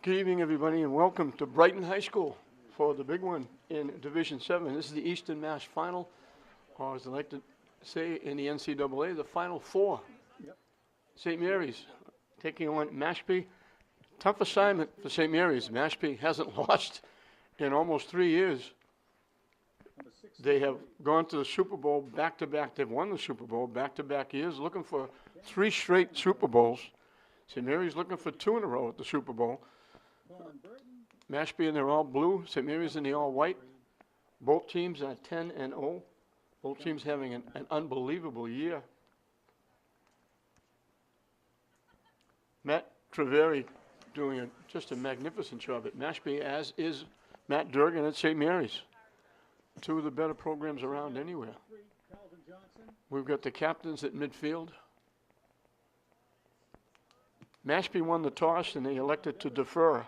Good evening, everybody, and welcome to Brighton High School for the big one in Division 7. This is the Eastern Mass Final, or as I like to say in the NCAA, the Final Four. Yep. St. Mary's taking on Mashpee. Tough assignment for St. Mary's. Mashpee hasn't lost in almost 3 years. They have gone to the Super Bowl back-to-back. They've won the Super Bowl back-to-back years, looking for 3 straight Super Bowls. St. Mary's looking for 2 in a row at the Super Bowl. Mashpee in their all blue, St. Mary's in the all white. Both teams are 10-0. Both teams having an unbelievable year. Matt Treveri doing just a magnificent job at Mashpee, as is Matt Durgan at St. Mary's. 2 of the better programs around anywhere. We've got the captains at midfield. Mashpee won the toss and they elected to defer.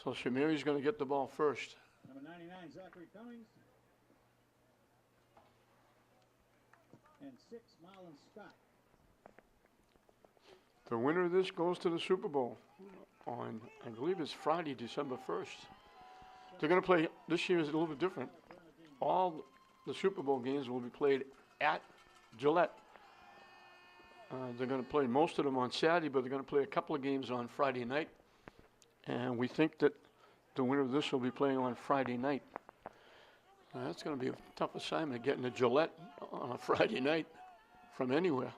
So St. Mary's going to get the ball first. Number 99, Zachary Cummings. And 6, Marlon Scott. The winner of this goes to the Super Bowl on, I believe it's Friday, December 1st. They're going to play, this year is a little bit different. All the Super Bowl games will be played at Gillette. They're going to play most of them on Saturday, but they're going to play a couple of games on Friday night. And we think that the winner of this will be playing on Friday night. That's going to be a tough assignment, getting to Gillette on a Friday night from anywhere.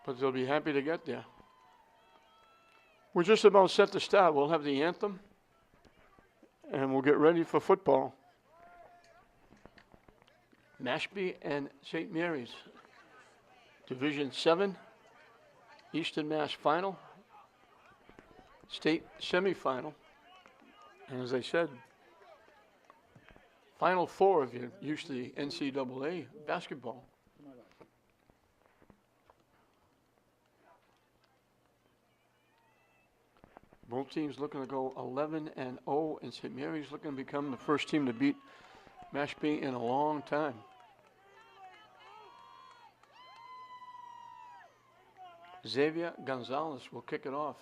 But they'll be happy to get there. We're just about set to start. We'll have the anthem, and we'll get ready for football. Mashpee and St. Mary's. Division 7, Eastern Mass Final, State Semifinal, and as I said, Final Four if you're used to the NCAA basketball. Both teams looking to go 11-0, and St. Mary's looking to become the first team to beat Mashpee in a long time. Xavier Gonzalez will kick it off.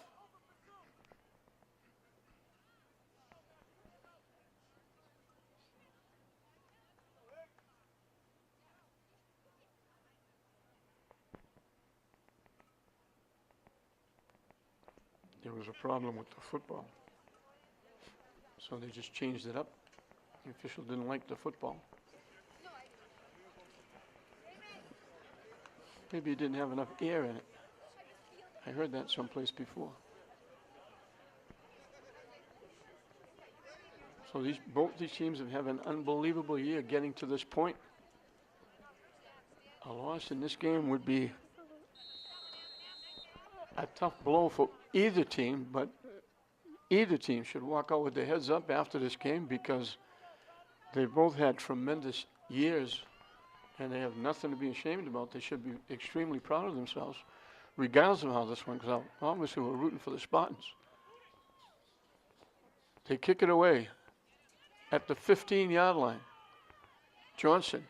There was a problem with the football, so they just changed it up. The official didn't like the football. Maybe he didn't have enough air in it. I heard that someplace before. So both these teams have had an unbelievable year getting to this point. A loss in this game would be a tough blow for either team, but either team should walk out with their heads up after this game because they both had tremendous years and they have nothing to be ashamed about. They should be extremely proud of themselves, regardless of how this one goes out. Obviously, we're rooting for the Spartans. They kick it away at the 15-yard line. Johnson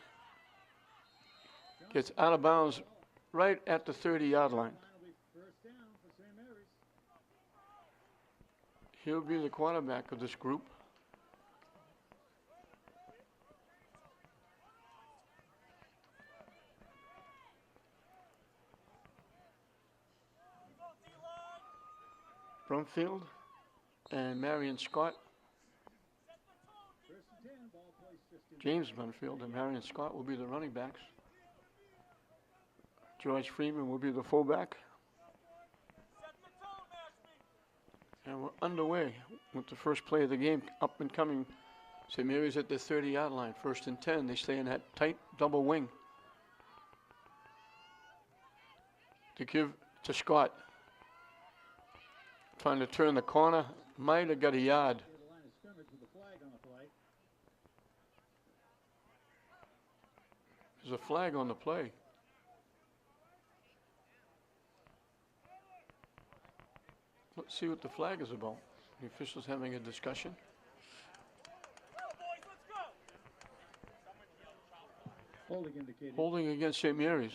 gets out of bounds right at the 30-yard line. He'll be the quarterback of this group. Brumfield and Marion Scott. James Brumfield and Marion Scott will be the running backs. George Freeman will be the fullback. And we're underway with the first play of the game. Up and coming. St. Mary's at the 30-yard line. 1st and 10. They stay in that tight double wing. To give to Scott. Trying to turn the corner. Might have got a yard. There's a flag on the play. Let's see what the flag is about. The officials having a discussion. Holding against St. Mary's.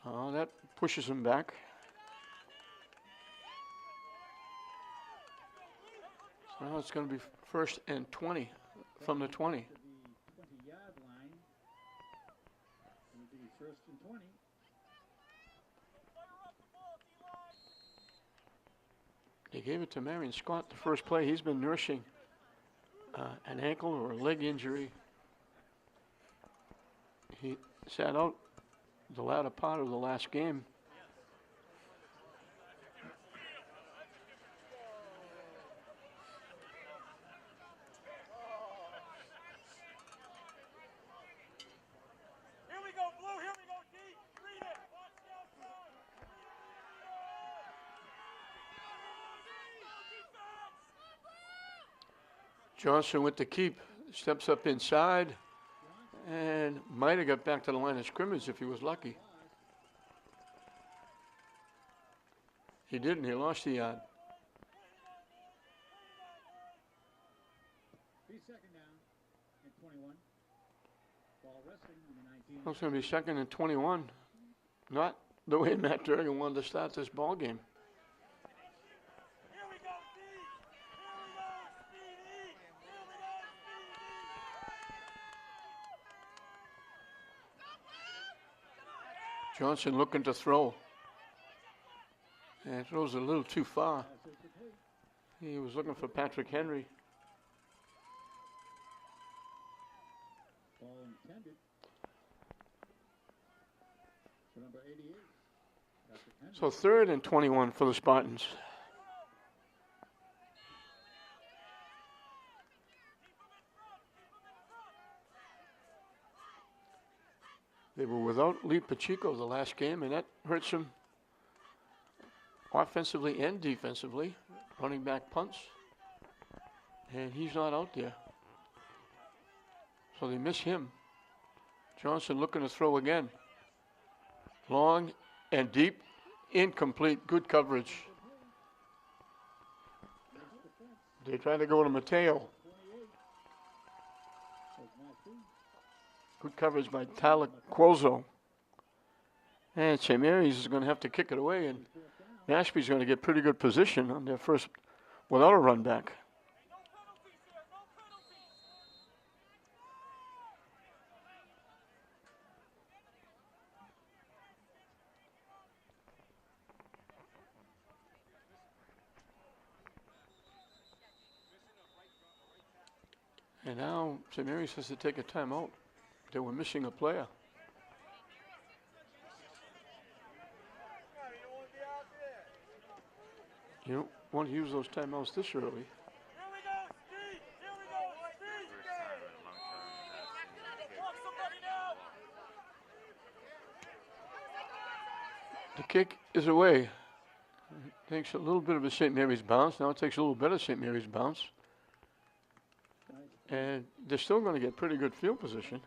So that pushes him back. Well, it's going to be first and 20 from the 20. To the 20-yard line. It'll be first and 20. They gave it to Marion Scott the first play. He's been nursing an ankle or a leg injury. He sat out the latter part of the last game. Here we go, Blue. Here we go, D. Read it. Watch the outside. Johnson with the keep, steps up inside, and might have got back to the line of scrimmage if he was lucky. He didn't, he lost the yard. Be second down and 21. Ball resting on the 19. Well, it's going to be second and 21. Not the way Matt Durgan wanted to start this ball game. Here we go, D. Here we go, Speedy. Here we go, Speedy. Johnson looking to throw. And throws a little too far. He was looking for Patrick Henry. Ball intended for number 88. Patrick Henry. So third and 21 for the Spartans. They were without Lee Pacheco the last game, and that hurts them offensively and defensively. Running back punts. And he's not out there. So they miss him. Johnson looking to throw again. Long and deep. Incomplete. Good coverage. They try to go to Mateo. 28. Was Mashpee. Good coverage by Tyler Quozo. And St. Mary's is going to have to kick it away, and Mashpee's going to get pretty good position on their first without a run back. No penalties here. No penalties. And now St. Mary's has to take a timeout. They were missing a player. You don't want to use those timeouts this early. Here we go, Steve. Here we go, Steve. Walk somebody now. The kick is away. It takes a little bit of a St. Mary's bounce. Now it takes a little bit of St. Mary's bounce. And they're still going to get pretty good field position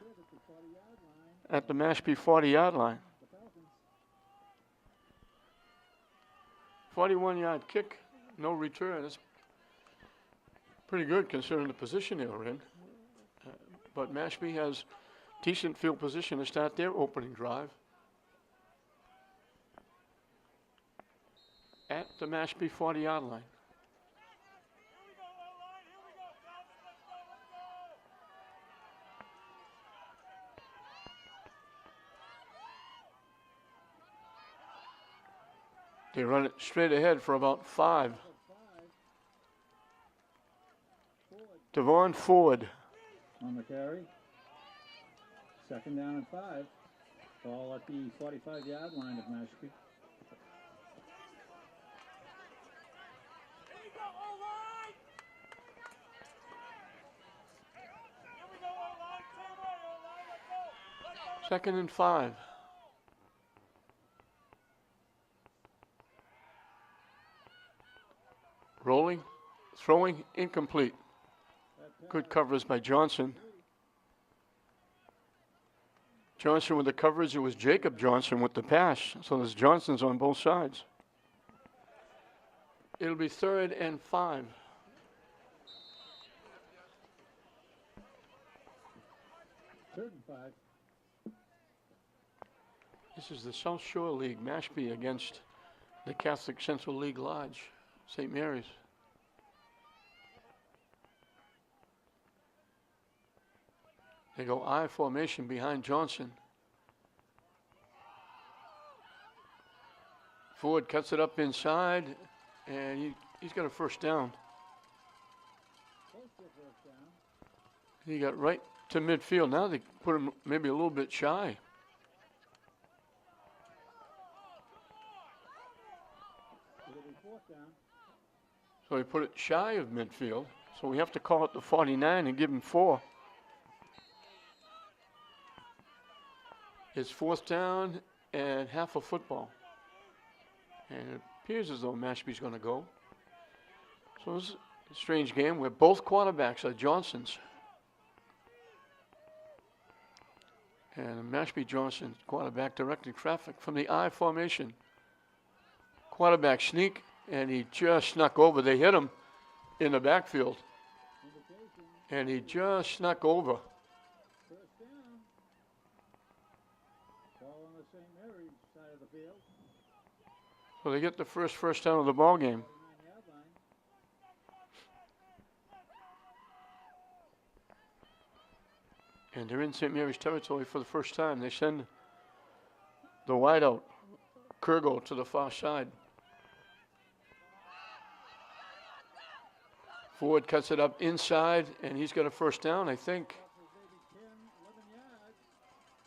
at the Mashpee 40-yard line. 41-yard kick, no return. That's pretty good considering the position they were in. But Mashpee has decent field position to start their opening drive. At the Mashpee 40-yard line. They run it straight ahead for about 5. Devon Ford. On the carry. Second down and 5. Ball at the 45-yard line of Mashpee. Here we go, O-line. Here we go, O-line. Same way, O-line. Let's go. Let's go. Second and 5. Rolling, throwing, incomplete. Good coverage by Johnson. Johnson with the coverage. It was Jacob Johnson with the pass. So there's Johnsons on both sides. It'll be third and 5. Third and 5. This is the South Shore League, Mashpee against the Catholic Central League Lodge, St. Mary's. They go I formation behind Johnson. Ford cuts it up inside, and he's got a first down. Close to a first down. He got right to midfield. Now they put him maybe a little bit shy. It'll be fourth down. So he put it shy of midfield. So we have to call it the 49 and give him 4. It's fourth down and half a football. And it appears as though Mashpee's going to go. So it's a strange game where both quarterbacks are Johnsons. And Mashpee Johnson, quarterback, directing traffic from the I formation. Quarterback sneak, and he just snuck over. They hit him in the backfield. Indication. And he just snuck over. First down. Ball on the St. Mary's side of the field. So they get the first down of the ball game. 49-yard line. And they're in St. Mary's territory for the first time. They send the wideout, Kurgo, to the far side. Ford cuts it up inside, and he's got a first down, I think. Crosses maybe 10, 11 yards.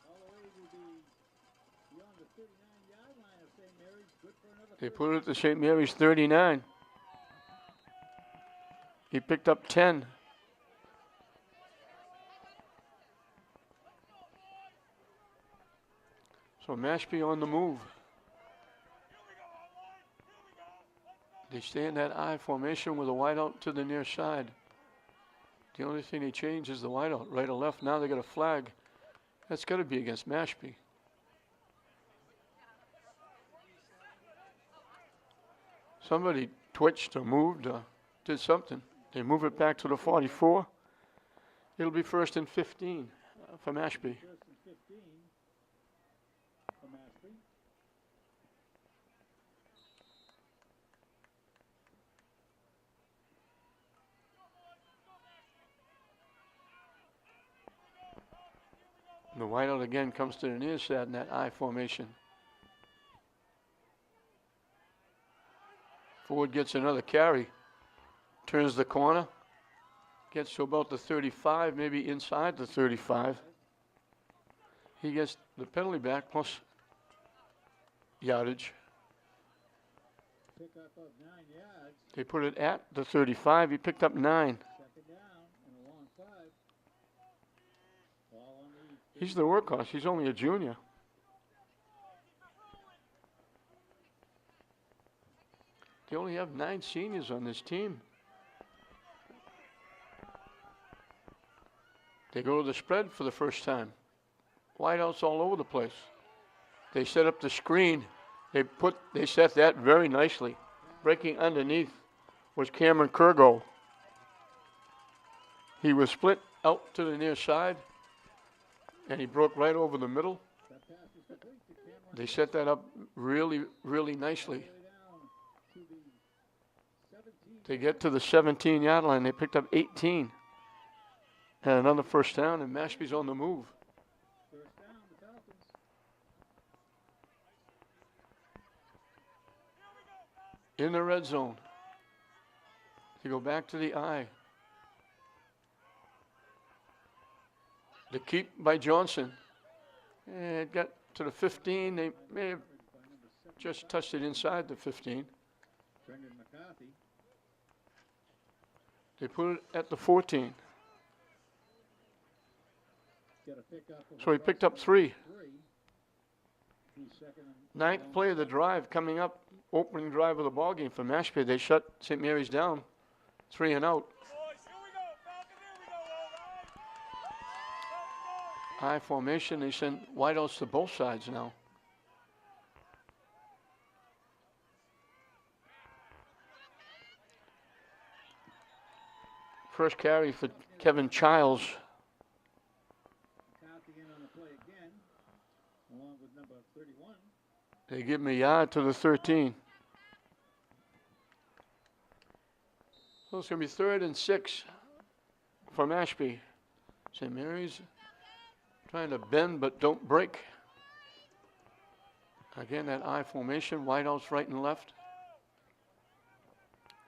All the way to the beyond the 39-yard line of St. Mary's. Good for another They first put it at the St. Mary's 39. He picked up 10. So Mashpee on the move. They stay in that I formation with a wideout to the near side. The only thing they change is the wideout, right or left. Now they got a flag. That's got to be against Mashpee. Somebody twitched or moved or did something. They move it back to the 44. It'll be first and 15 for Mashpee. First and 15 for Mashpee. The wideout again comes to the near side in that I formation. Ford gets another carry. Turns the corner. Gets to about the 35, maybe inside the 35. He gets the penalty back plus yardage. Pick up of 9 yards. They put it at the 35. He picked up 9. Second down and a long 5. Ball on the He's the workhorse. He's only a junior. They only have 9 seniors on this team. They go to the spread for the first time. Wideouts all over the place. They set up the screen. They set that very nicely. Breaking underneath was Cameron Kurgo. He was split out to the near side, and he broke right over the middle. that pass is complete to Cameron. They set that up really, really nicely. Way down to the 17. They get to the 17-yard line. They picked up 18. And another first down, and Mashpee's on the move. First down, the Falcons. In the red zone. They go back to the I. The keep by Johnson. And it got to the 15. They may have By number 7, just touched it inside the 15. Brendan McCarthy. They put it at the 14. Got a pickup of So he picked up 3. 3. He's second and Ninth play of the drive coming up. Opening drive of the ball game for Mashpee. They shut St. Mary's down. 3 and out. Boys, here we go. Falcon, here we go. All right. I formation. They send wideouts to both sides now. First carry for Kevin Childs. McCarthy in on the play again, along with number 31. They give him a yard to the 13. So it's going to be 3rd and 6 for Mashpee. St. Mary's Trying to bend but don't break. Again, that I formation, wideouts right and left.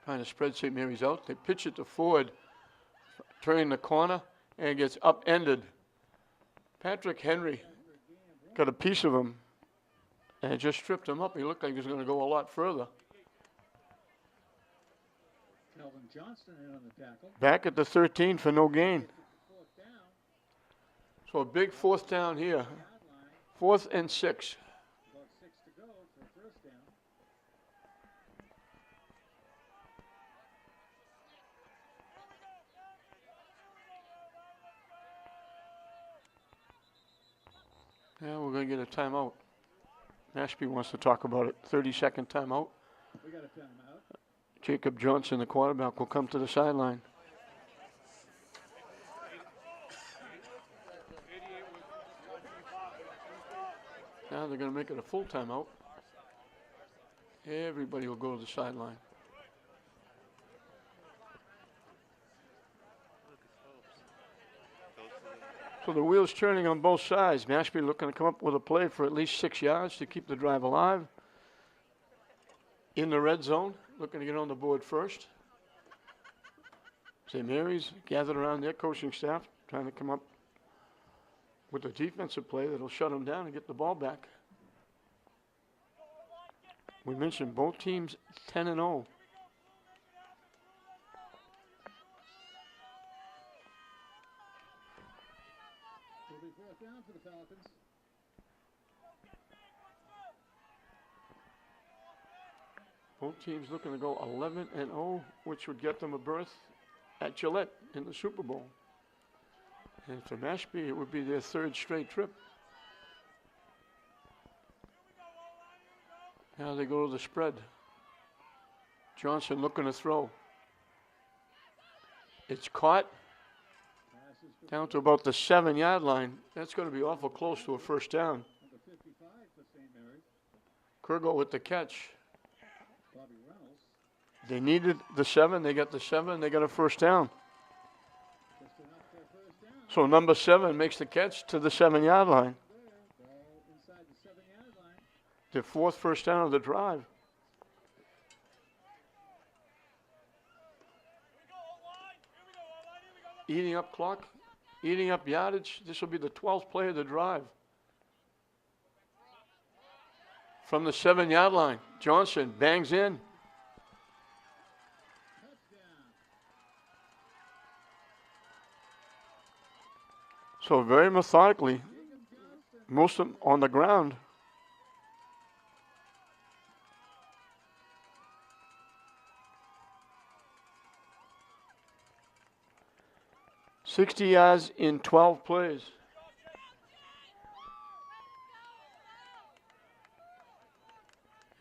Trying to spread St. Mary's out. They pitch it to Ford, turning the corner, and it gets upended. Patrick Henry got a piece of him, and it just stripped him up. He looked like he was going to go a lot further. Calvin Johnston in on the tackle. Back at the 13 for no gain. Fourth down. So a big fourth down here. Yard line. 4th and 6. About 6 to go for a first down. Yeah, we're going to get a timeout. Mashpee wants to talk about it. 30-second timeout. We got a timeout. Jacob Johnson, the quarterback, will come to the sideline. Now they're going to make it a full timeout. Everybody will go to the sideline. So the wheels turning on both sides. Mashpee looking to come up with a play for at least 6 yards to keep the drive alive. In the red zone, looking to get on the board first. St. Mary's gathered around their coaching staff, trying to come up with a defensive play that'll shut them down and get the ball back. We mentioned both teams 10-0. It'll be fourth down for the Falcons. Both teams looking to go 11-0, which would get them a berth at Gillette in the Super Bowl. And for Mashpee, it would be their 3rd straight trip. Now they go to the spread. Johnson looking to throw. It's caught down to about the 7-yard line. That's going to be awful close to a first down. Number 55 for St. Mary's. Kurgo with the catch. Bobby Reynolds. They needed the 7. They got the 7. They got a first down. Just enough for a first down. So number 7 makes the catch to the 7-yard line. There. Ball inside the 7-yard line. The 4th first down of the drive. Eating up clock, eating up yardage. This will be the 12th play of the drive. From the 7-yard line, Johnson bangs in. Touchdown. So very methodically, Jacob Johnston. most of them on the ground. $60 yards in 12 plays.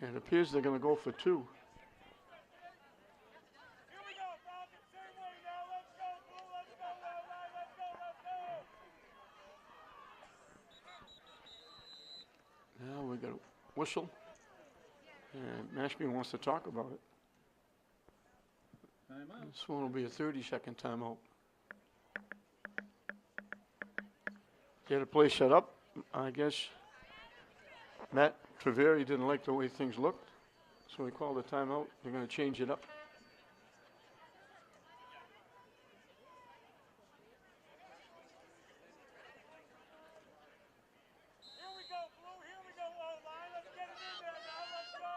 And it appears they're going to go for 2. Here we go, Falcons. Same way now. Let's go, Blue. Let's go, Red. Let's go, let's go. Now we got a whistle. And Mashpee wants to talk about it. Timeout. This one will be a 30-second timeout. Get a play set up. I guess Matt Treveri didn't like the way things looked, so he called a timeout. They're going to change it up. Here we go, Blue. Here we go, O-line. Let's get it in there now. Let's go.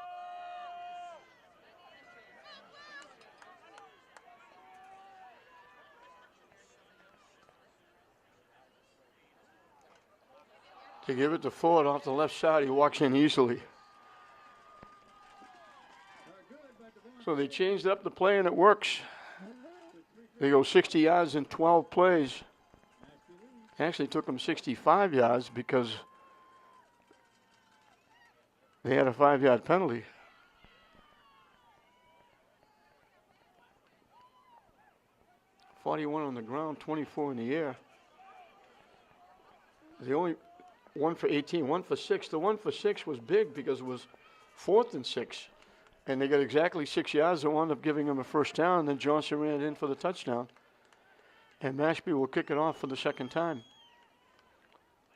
They give it to Ford off the left side. He walks in easily. Good by Devon. So they changed up the play, and it works. They go 60 yards in 12 plays. Mashpee leads. Actually took them 65 yards because they had a 5-yard penalty. .41 on the ground, 24 in the air. The only 1 for 18, 1 for 6. The 1 for 6 was big because it was 4th and 6. And they got exactly 6 yards. They wound up giving them a first down. Then Johnson ran it in for the touchdown. And Mashpee will kick it off for the second time.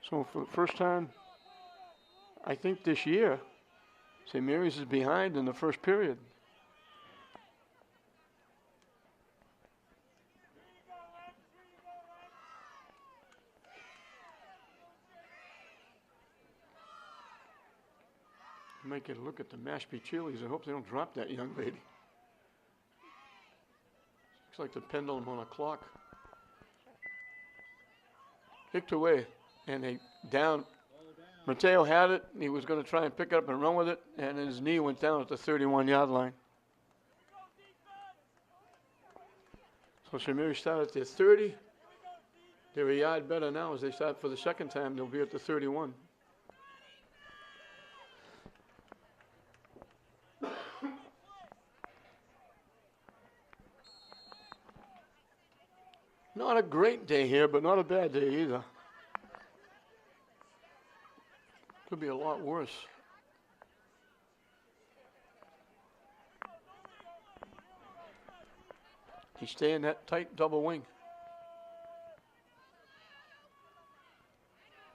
So for the first time, I think this year, St. Mary's is behind in the first period. You might get a look at the Mashpee cheerleaders. I hope they don't drop that young lady. Looks like the pendulum on a clock. Kicked away, and they down. Mateo had it. He was going to try and pick it up and run with it, and his knee went down at the 31-yard line. So St. Mary's started at their 30. They're a yard better now as they start for the second time. They'll be at the 31. Not a great day here, but not a bad day either. Could be a lot worse. He's staying that tight double wing.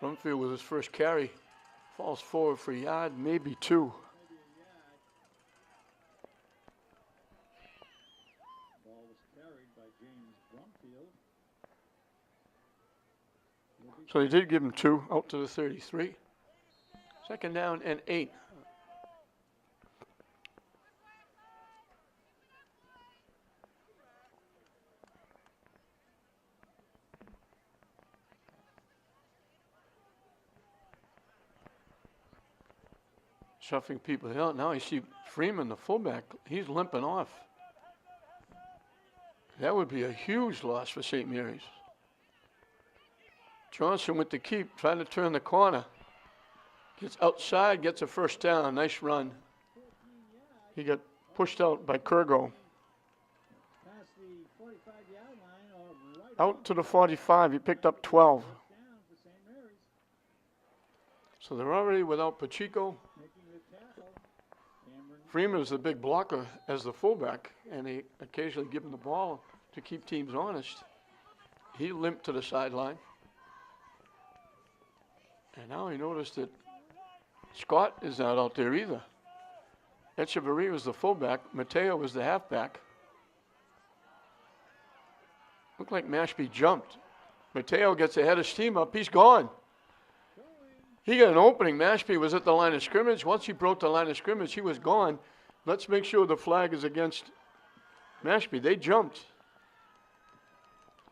Brumfield with his first carry. Falls forward for a yard, maybe two. Ball was carried by James Brumfield. So they did give him two, out to the 33. Second down and 8. Shuffling people out. Now you see Freeman, the fullback, he's limping off. That would be a huge loss for St. Mary's. Johnson with the keep, trying to turn the corner. Gets outside, gets a first down. Nice run. He got pushed out by Kurgo. Past the 45-yard line or right Out to the 45. He picked up 12. down for St. Mary's. So they're already without Pacheco. Making the tackle. Cameron Freeman is the big blocker as the fullback, and they occasionally give him the ball to keep teams honest. He limped to the sideline. And now he noticed that Scott is not out there either. Echeverria was the fullback. Mateo was the halfback. Looked like Mashpee jumped. Mateo gets the head of steam up. He's gone. He got an opening. Mashpee was at the line of scrimmage. Once he broke the line of scrimmage, he was gone. Let's make sure the flag is against Mashpee. They jumped.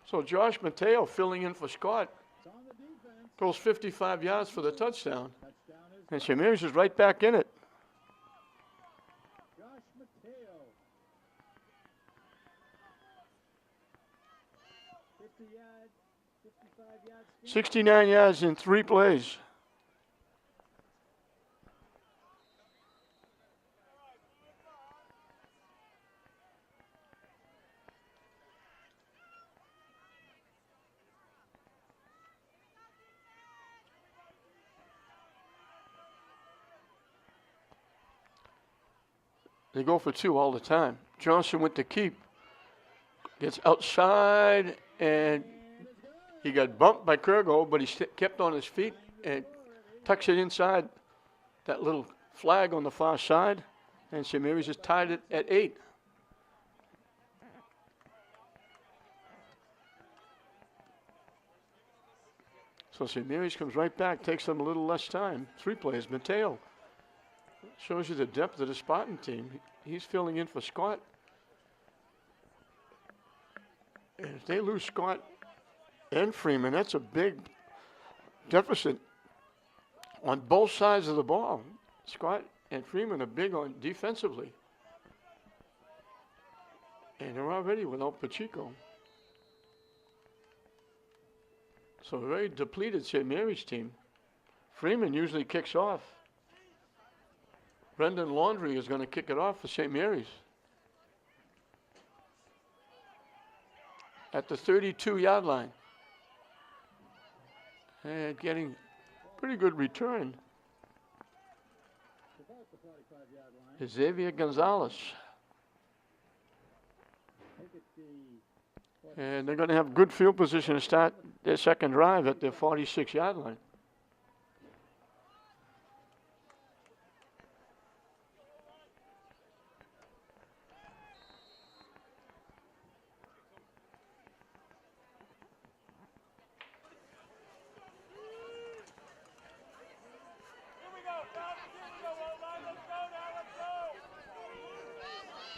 So Josh Mateo filling in for Scott. is on the defense. Goes 55 yards for the touchdown. Touchdown is And St. Mary's is right back in it. Josh Mateo. 50-yard, 55-yard sprint. 69 yards in 3 plays. They go for 2 all the time. Johnson with the keep. Gets outside, and he got bumped by Kurgo, but he kept on his feet and tucks it inside that little flag on the far side. And St. Mary's just tied it at 8. So St. Mary's comes right back, takes them a little less time. 3 plays. Mateo shows you the depth of the Spartan team. He's filling in for Scott. And if they lose Scott and Freeman, that's a big deficit on both sides of the ball. Scott and Freeman are big on defensively. And they're already without Pacheco. So a very depleted St. Mary's team. Freeman usually kicks off. Brendan Laundrie is going to kick it off for St. Mary's. At the 32-yard line. And getting pretty good return About the 45-yard line. is Xavier Gonzalez. Make it the And they're going to have good field position to start their second drive at their 46-yard line.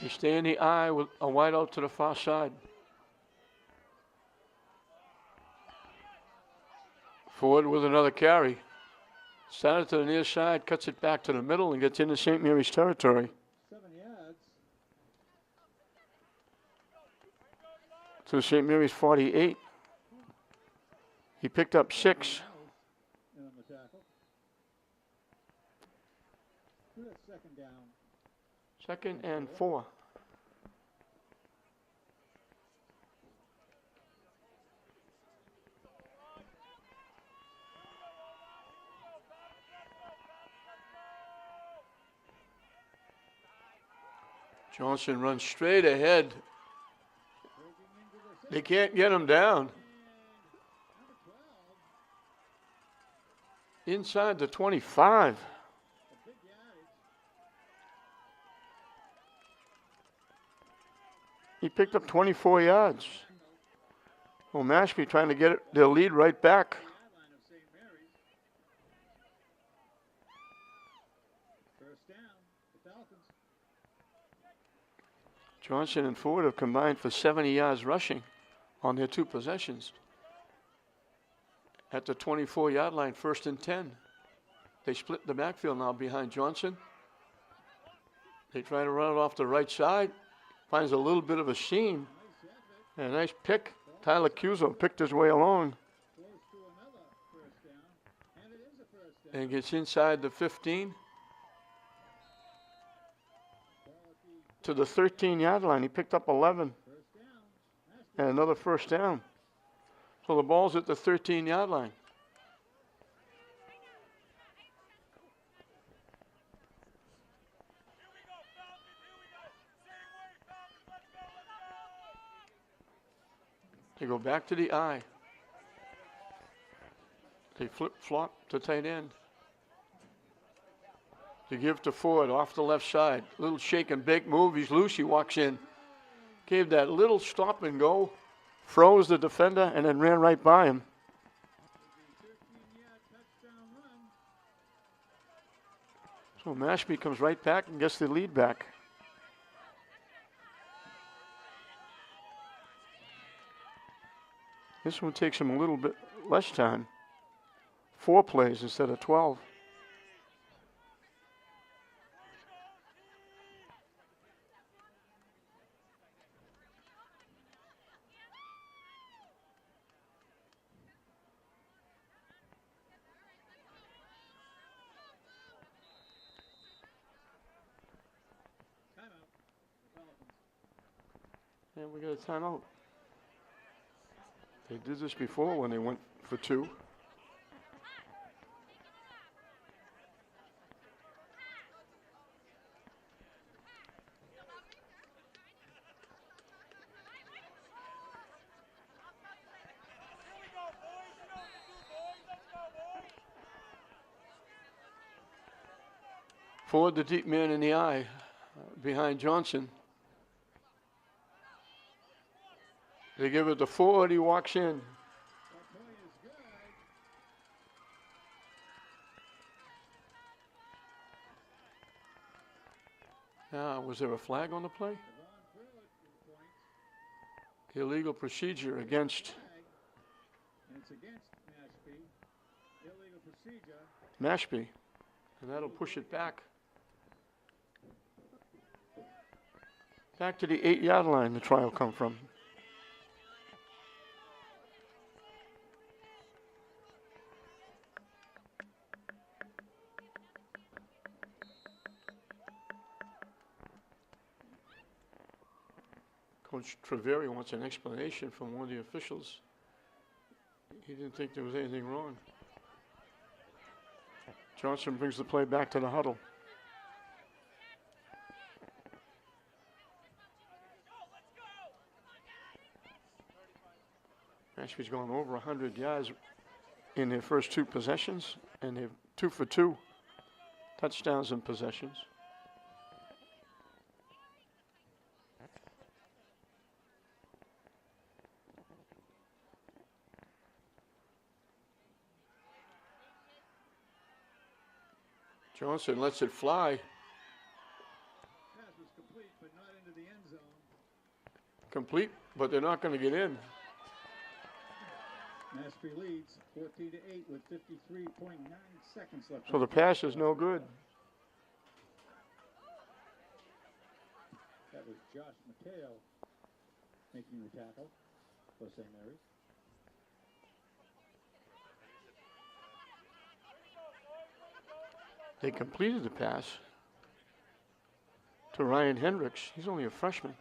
They stay in the eye with a wide out to the far side. Ford with another carry. Started to the near side, cuts it back to the middle, and gets into St. Mary's territory. 7 yards. To St. Mary's 48. He picked up 6. In on the tackle. Good second down. 2nd and 4. Johnson runs straight ahead. They can't get him down. Inside the 25. He picked up 24 yards. Well, Mashpee trying to get their lead right back. First down, the Falcons. Johnson and Ford have combined for 70 yards rushing on their 2 possessions. At the 24-yard line, 1st and 10. They split the backfield now behind Johnson. They try to run it off the right side. Finds a little bit of a seam. And a nice pick. Tyler Cuso picked his way along. Close to another first down, and it is a first down. And gets inside the 15 to the 13-yard line. He picked up 11 First down. and another first down. So the ball's at the 13-yard line. Here we go, Falcons. Here we go. Same way, Falcons. Let's go. Let's go. They go back to the eye. They flip-flop to tight end. They give to Ford off the left side. Little shake and bake move. He's loose. He walks in. Gave that little stop and go. Froze the defender and then ran right by him. 13-yard touchdown run. So Mashpee comes right back and gets the lead back. This one takes him a little bit less time. 4 plays instead of 12. Timeout. The Falcons. And we got a timeout. They did this before when they went for 2. Here we go, boys. You know what to do, boys. Let's go, boys. Ford, the deep man in the eye, behind Johnson. They give it to Ford. He walks in. That play is good. Was there a flag on the play? They've gone through it for the points. Illegal procedure against Flag. And it's against Mashpee. Illegal procedure. Mashpee. And that'll push it back. Back to the 8-yard line the try will come from. Coach Treveri wants an explanation from one of the officials. He didn't think there was anything wrong. Johnson brings the play back to the huddle. Mashpee's gone over 100 yards in their first 2 possessions, and they're 2 for 2 touchdowns and possessions. Johnson lets it fly. Pass was complete. complete, but not into the end zone. Complete, but they're not going to get in. Mashpee leads 14-8 with 53.9 seconds left. So the pass is no good. That was Josh Mateo making the tackle for St. Mary's. They completed the pass to Ryan Hendricks. He's only a freshman.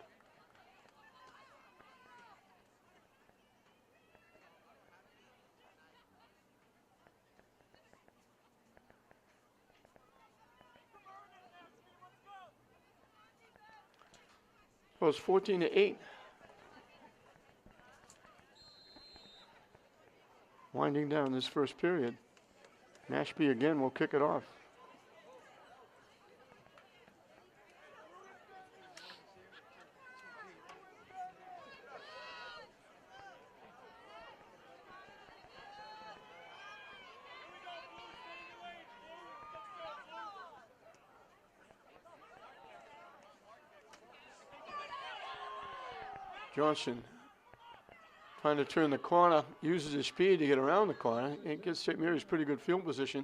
Well, it's 14-8. Winding down this first period. Mashpee again will kick it off. Johnson trying to turn the corner, uses his speed to get around the corner, and gets St. Mary's pretty good field position.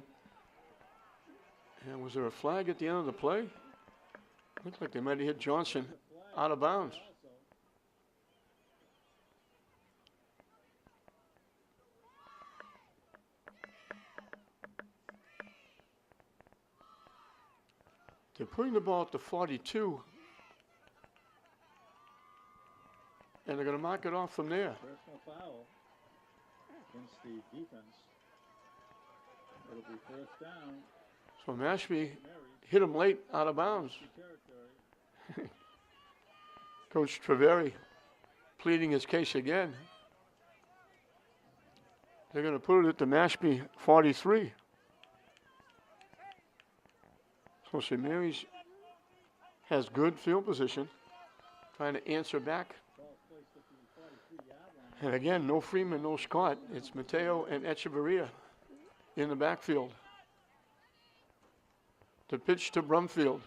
And was there a flag at the end of the play? Looked like they might have hit Johnson out of bounds. They're putting the ball at the 42. And they're going to mark it off from there. Personal foul against the defense. It'll be first down. So Mashpee hit him late out of bounds. Coach Treveri pleading his case again. They're going to put it at the Mashpee 43. So St. Mary's has good field position, trying to answer back. And again, no Freeman, no Scott. It's Mateo and Echeverria in the backfield. The pitch to Brumfield.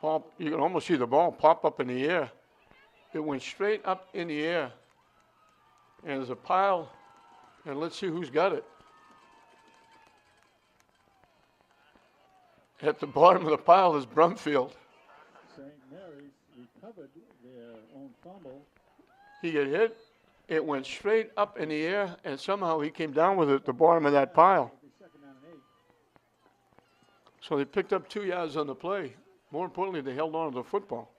Ball, you can almost see the ball pop up in the air. It went straight up in the air. And there's a pile, and let's see who's got it. At the bottom of the pile is Brumfield. St. Mary's recovered their own fumble. He got hit. It went straight up in the air, and somehow he came down with it at the bottom of that pile. Second down and 8. So they picked up 2 yards on the play. More importantly, they held on to the football.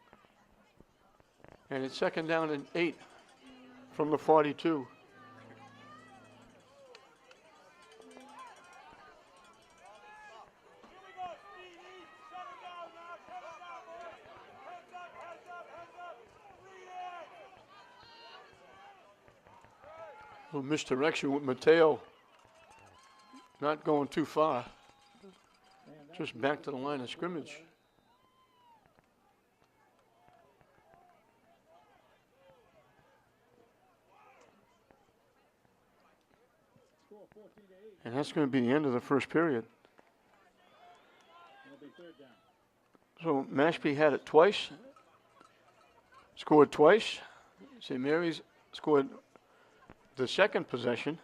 And it's second down and 8 from the 42. Little misdirection with Mateo. Not going too far. Just back to the line of scrimmage. And that's going to be the end of the first period. So Mashpee had it twice. Scored twice. St. Mary's scored the second possession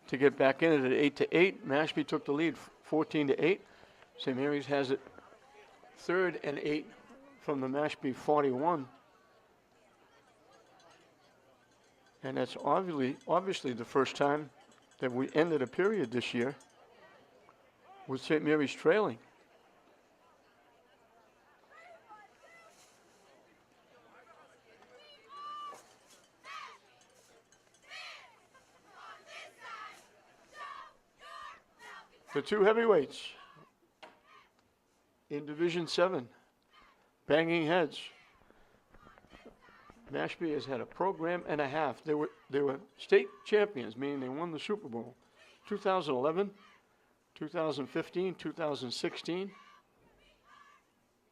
to get back in it at 8-8. Mashpee took the lead 14-8. St. Mary's has it 3rd and 8 from the Mashpee 41. And that's obviously the first time that we ended a period this year with St. Mary's trailing. The two heavyweights in Division 7, banging heads. Mashpee has had a program and a half. They were state champions, meaning they won the Super Bowl. 2011, 2015, 2016.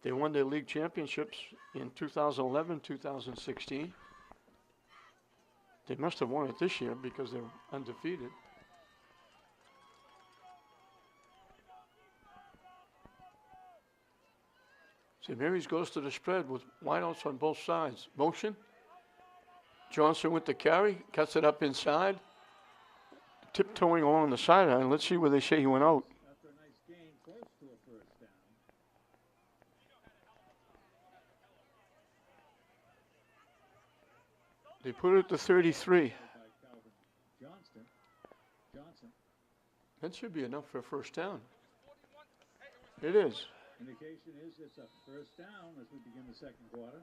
They won their league championships in 2011, 2016. They must have won it this year because they're undefeated. St. Mary's goes to the spread with wideouts on both sides. Motion. Johnson with the carry, cuts it up inside. Tiptoeing along the sideline. Let's see where they say he went out. After a nice gain, close to a first down. They put it to 33. By Calvin Johnson. That should be enough for a first down. It is. Indication is it's a first down as we begin the second quarter.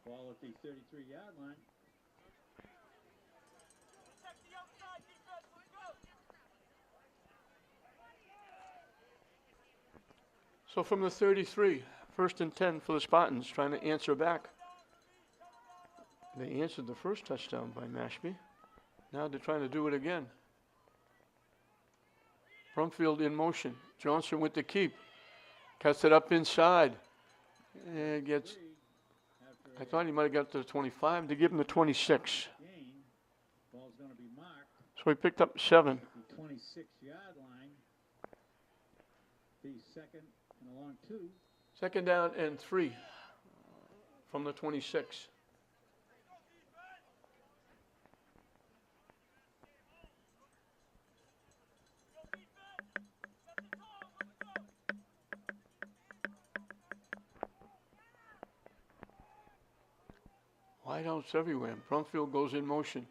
Ball at the 33-yard line. Protect the outside defense. Let's go. So from the 33, 1st and 10 for the Spartans, trying to answer back. They answered the first touchdown by Mashpee. Now they're trying to do it again. Brumfield in motion. Johnson with the keep. Cuts it up inside. And gets, I thought he might have got to the 25. They give him the 26. Gain. Ball's going to be marked So he picked up 7. at the 26-yard line. The second and a long 2. 2nd down and 3 from the 26. Wideouts everywhere. Brumfield goes in motion.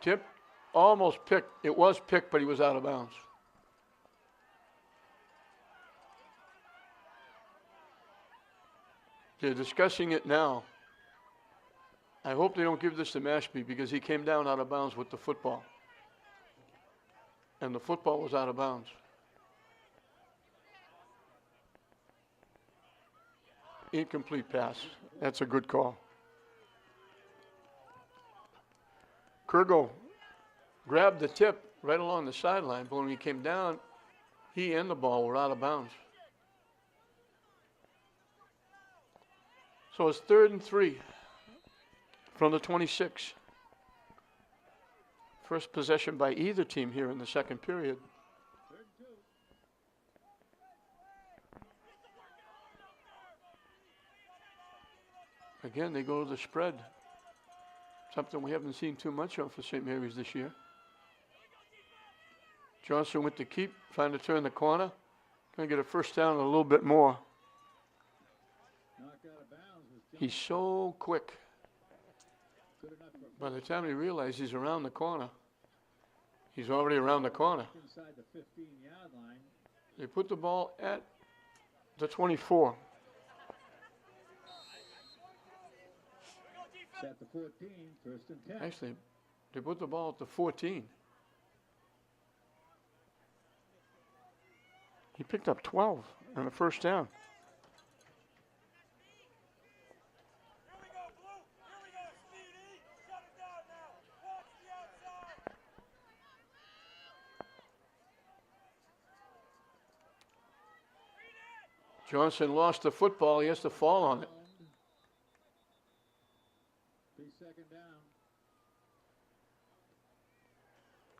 Tip, almost picked. It was picked, but he was out of bounds. They're discussing it now. I hope they don't give this to Mashpee because he came down out of bounds with the football. And the football was out of bounds. Incomplete pass. That's a good call. Kurgo grabbed the tip right along the sideline, but when he came down, he and the ball were out of bounds. So it's 3rd and 3 from the 26. First possession by either team here in the second period. 3rd and 2. Again, they go to the spread. Something we haven't seen too much of for St. Mary's this year. Johnson with the keep, trying to turn the corner. Going to get a first down and a little bit more. Knocked out of bounds was Johnson. He's so quick. Good enough for By the time he realizes he's around the corner, he's already around the corner. inside the 15-yard line. They put the ball at the 24. It's at the 14, 1st and 10. Actually, they put the ball at the 14. He picked up 12 on the first down. Here we go, Blue. Here we go, Speedy. Shut it down now. Watch the outside. Johnson lost the football. He has to fall on it. Be 2nd down.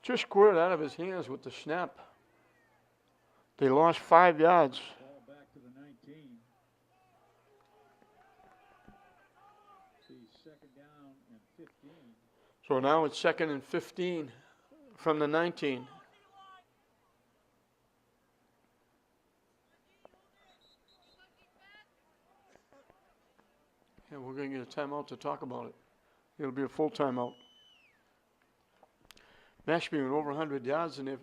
Just squared out of his hands with the snap. They lost 5 yards. Ball back to the 19. See, 2nd down and 15. So now it's 2nd and 15 from the 19. Yeah, we're going to get a timeout to talk about it. It'll be a full timeout. Mashpee went over 100 yards in their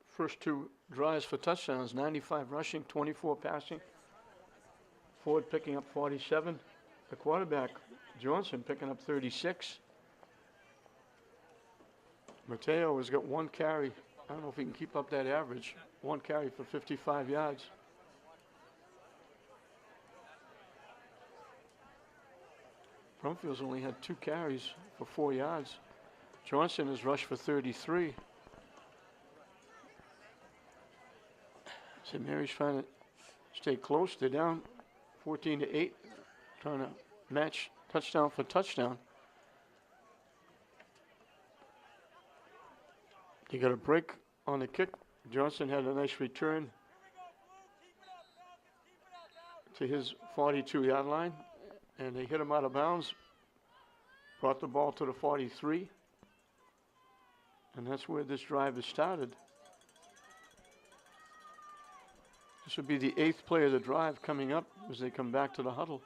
first 2 drives for touchdowns, 95 rushing, 24 passing. Ford picking up 47. The quarterback, Johnson, picking up 36. Mateo has got 1 carry. I don't know if he can keep up that average. 1 carry for 55 yards. Brumfield's only had 2 carries for 4 yards. Johnson has rushed for 33. St. Mary's trying to stay close. They're down 14-8, trying to match touchdown for touchdown. He got a break on the kick. Johnson had a nice return. to his 42-yard line, and they hit him out of bounds, brought the ball to the 43, and that's where this drive has started. This would be the 8th play of the drive coming up as they come back to the huddle.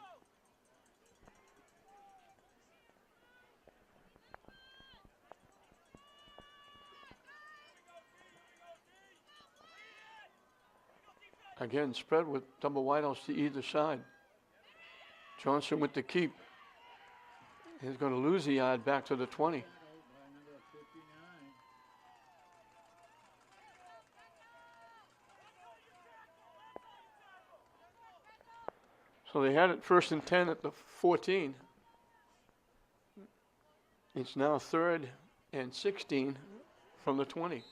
Again, spread with double wideouts to either side. Johnson with the keep. He's going to lose the yard back to the 20. So they had it 1st and 10 at the 14. It's now 3rd and 16 from the 20.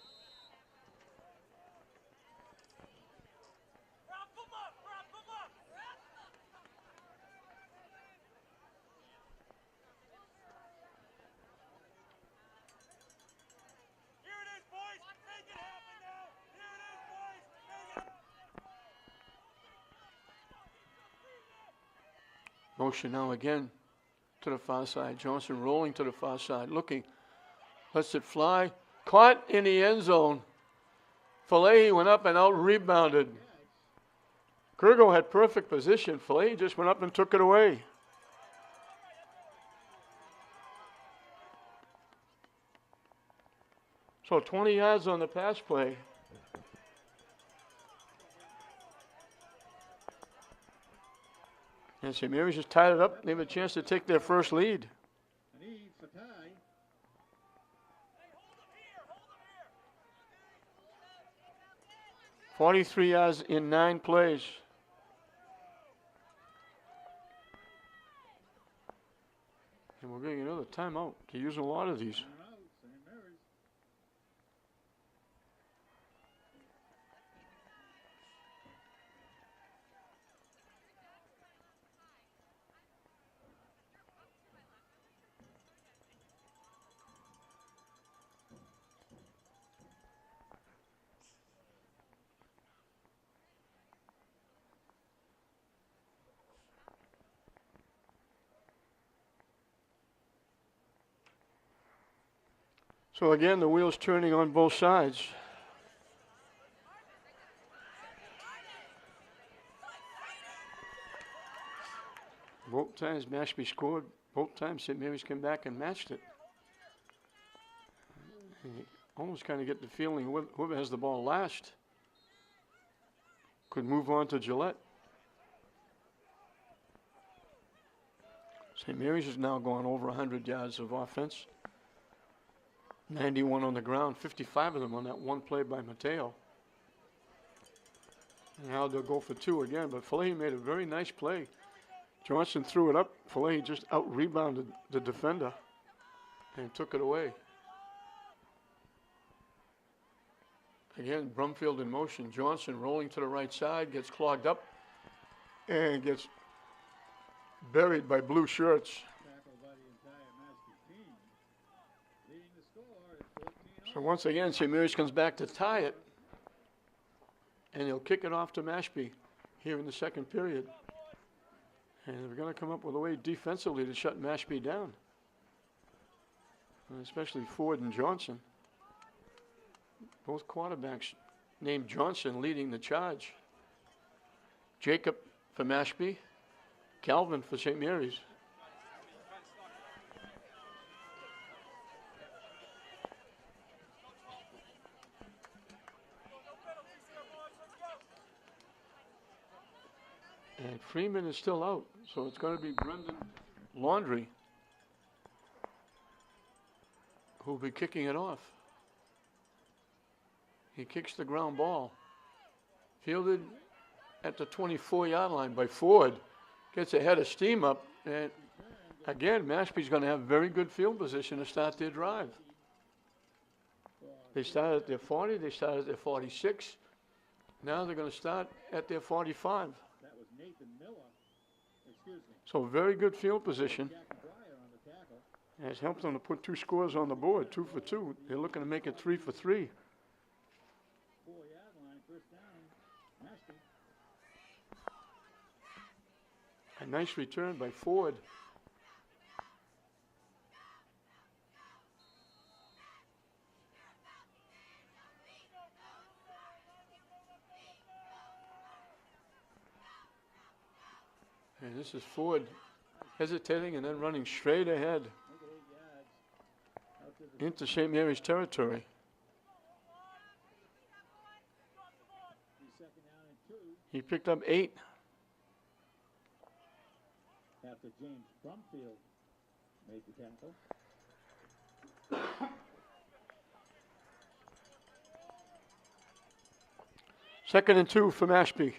Motion now again to the far side. Johnson rolling to the far side, looking, lets it fly. Caught in the end zone. Filet went up and out rebounded. Kurgo had perfect position. Filet just went up and took it away. So 20 yards on the pass play. And St. Mary's just tied it up. They have a chance to take their first lead. 43 yards in 9 plays. And we're getting another timeout to use a lot of these. So again, the wheels turning on both sides. Both times Mashpee scored. Both times St. Mary's came back and matched it. And you almost kind of get the feeling whoever has the ball last could move on to Gillette. St. Mary's has now gone over 100 yards of offense. 91 on the ground, 55 of them on that one play by Mateo. And now they'll go for 2 again, but Filet made a very nice play. Johnson threw it up. Filet just out-rebounded the defender and took it away. Again, Brumfield in motion. Johnson rolling to the right side, gets clogged up, and gets buried by blue shirts. So once again, St. Mary's comes back to tie it, and they'll kick it off to Mashpee here in the second period. And they're going to come up with a way defensively to shut Mashpee down, and especially Ford and Johnson. Both quarterbacks named Johnson leading the charge. Jacob for Mashpee, Calvin for St. Mary's. And Freeman is still out, so it's going to be Brendan Laundrie who will be kicking it off. He kicks the ground ball. Fielded at the 24-yard line by Ford. Gets ahead of steam up, and again, Mashpee's going to have very good field position to start their drive. They started at their 40, they started at their 46. Now they're going to start at their 45. So very good field position. And it's helped them to put 2 scores on the board, 2 for 2. They're looking to make it 3 for 3. A nice return by Ford. And this is Ford hesitating and then running straight ahead Make it 8 yards. Out to the into St. Mary's territory. second down and 2 He picked up 8. after James Brumfield made the tackle. Second and 2 for Mashpee.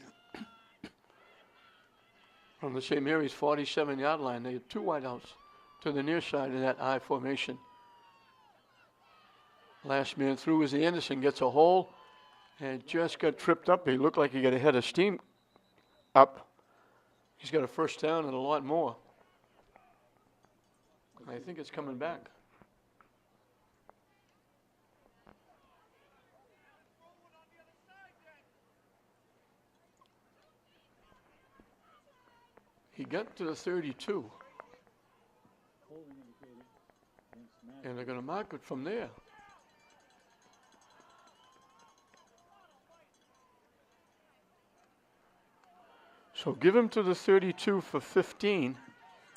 From the St. Mary's 47-yard line, they have 2 wideouts to the near side of that I formation. Last man through is Anderson, gets a hole and just got tripped up. He looked like he got a head of steam up. He's got a first down and a lot more. I think it's coming back. He got to the 32, Holding indicated against Matt. and they're going to mark it from there. So give him to the 32 for 15.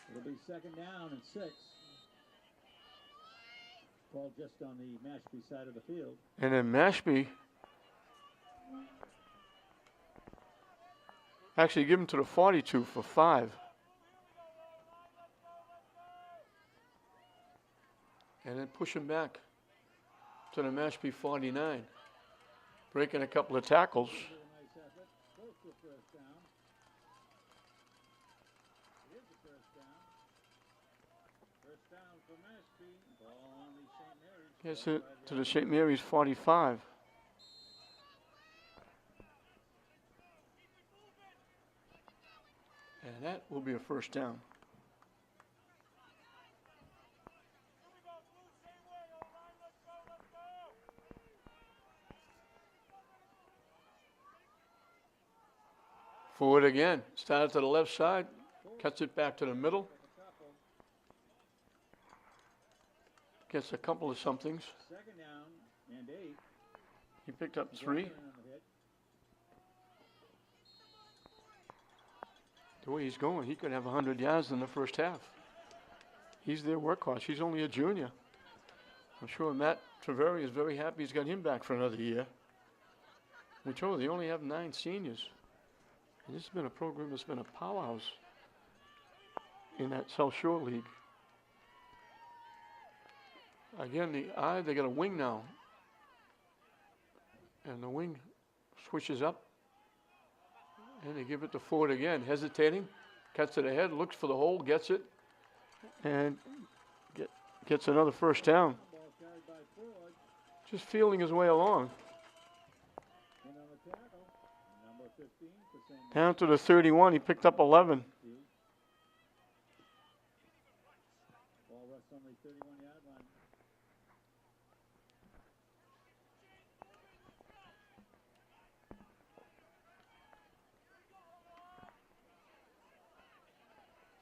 It'll be second down and 6. Ball just on the Mashpee side of the field. And then Mashpee, actually give him to the 42 for 5. And then push him back to the Mashpee 49. Breaking a couple of tackles. A nice effort. Close to a first down. It is a first down. First down for Mashpee. Ball on the St. Mary's. Gets it to the St. Mary's 45. And that will be a first down. Forward again. Started to the left side. Cuts it back to the middle. Gets a couple of somethings. Second down and 8. He picked up 3. On the hit. The way he's going, he could have 100 yards in the first half. He's their workhorse. He's only a junior. I'm sure Matt Treveri is very happy he's got him back for another year. We told you, they only have 9 seniors. And this has been a program that's been a powerhouse in that South Shore League. Again, they got a wing now. And the wing switches up. And they give it to Ford again, hesitating. Cuts it ahead, looks for the hole, gets it. And gets another first down. Ball carried by Ford. Just feeling his way along. And on the tackle, number 15 for St. Down to the 31, he picked up 11. Ball rests on the 31-yard line.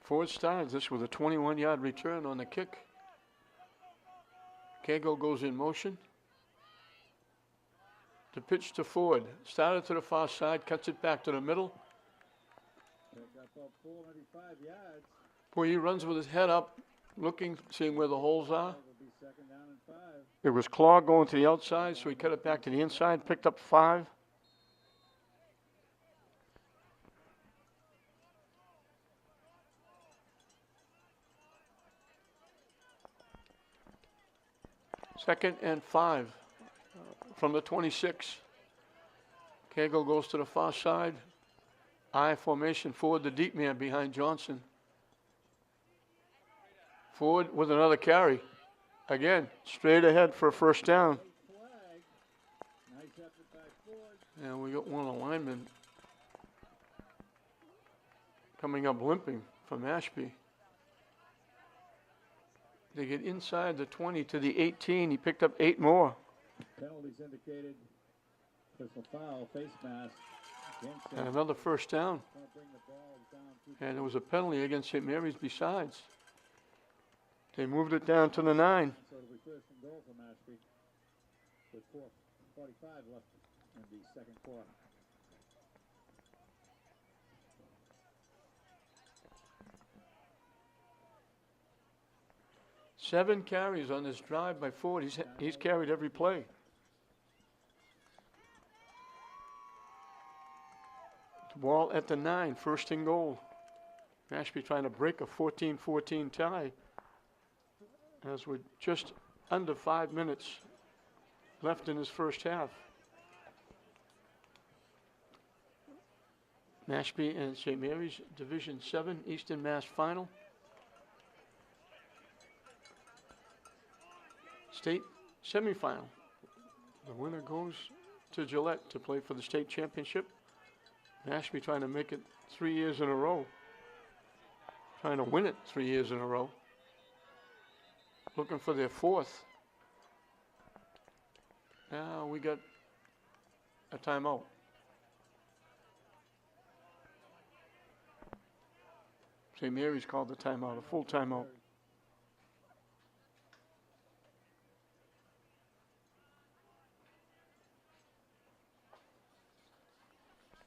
Ford starts this with a 21-yard return on the kick. Kago goes in motion. The pitch to Ford. Started to the far side, cuts it back to the middle. Picked up about 405 yards. Boy, he runs with his head up, looking, seeing where the holes are. It'll be second down and 5. It was Claw going to the outside, so he cut it back to the inside, picked up 5. Second and 5 from the 26. Cagle goes to the far side. I formation, Ford the deep man behind Johnson. Ford with another carry. Again, straight ahead for a first down. Flag. Nice effort by Ford. And we got one of the linemen coming up limping from Mashpee. They get inside the 20 to the 18. He picked up 8 more. Penalties indicated. Personal foul, face mask. Jensen And another first down. going to bring the ball down to And there was a penalty against St. Mary's besides. They moved it down to the 9. So it'll be first and goal for Mashpee with 4:45 left in the second quarter. Seven carries on this drive by Ford. He's carried every play. The ball at the 9, first and goal. Mashpee trying to break a 14-14 tie as we're just under 5 minutes left in this first half. Mashpee and St. Mary's Division 7 Eastern Mass Final. State semifinal. The winner goes to Gillette to play for the state championship. Mashpee trying to make it 3 years in a row. Trying to win it 3 years in a row. Looking for their 4th. Now we got a timeout. St. Mary's called the timeout, a full timeout.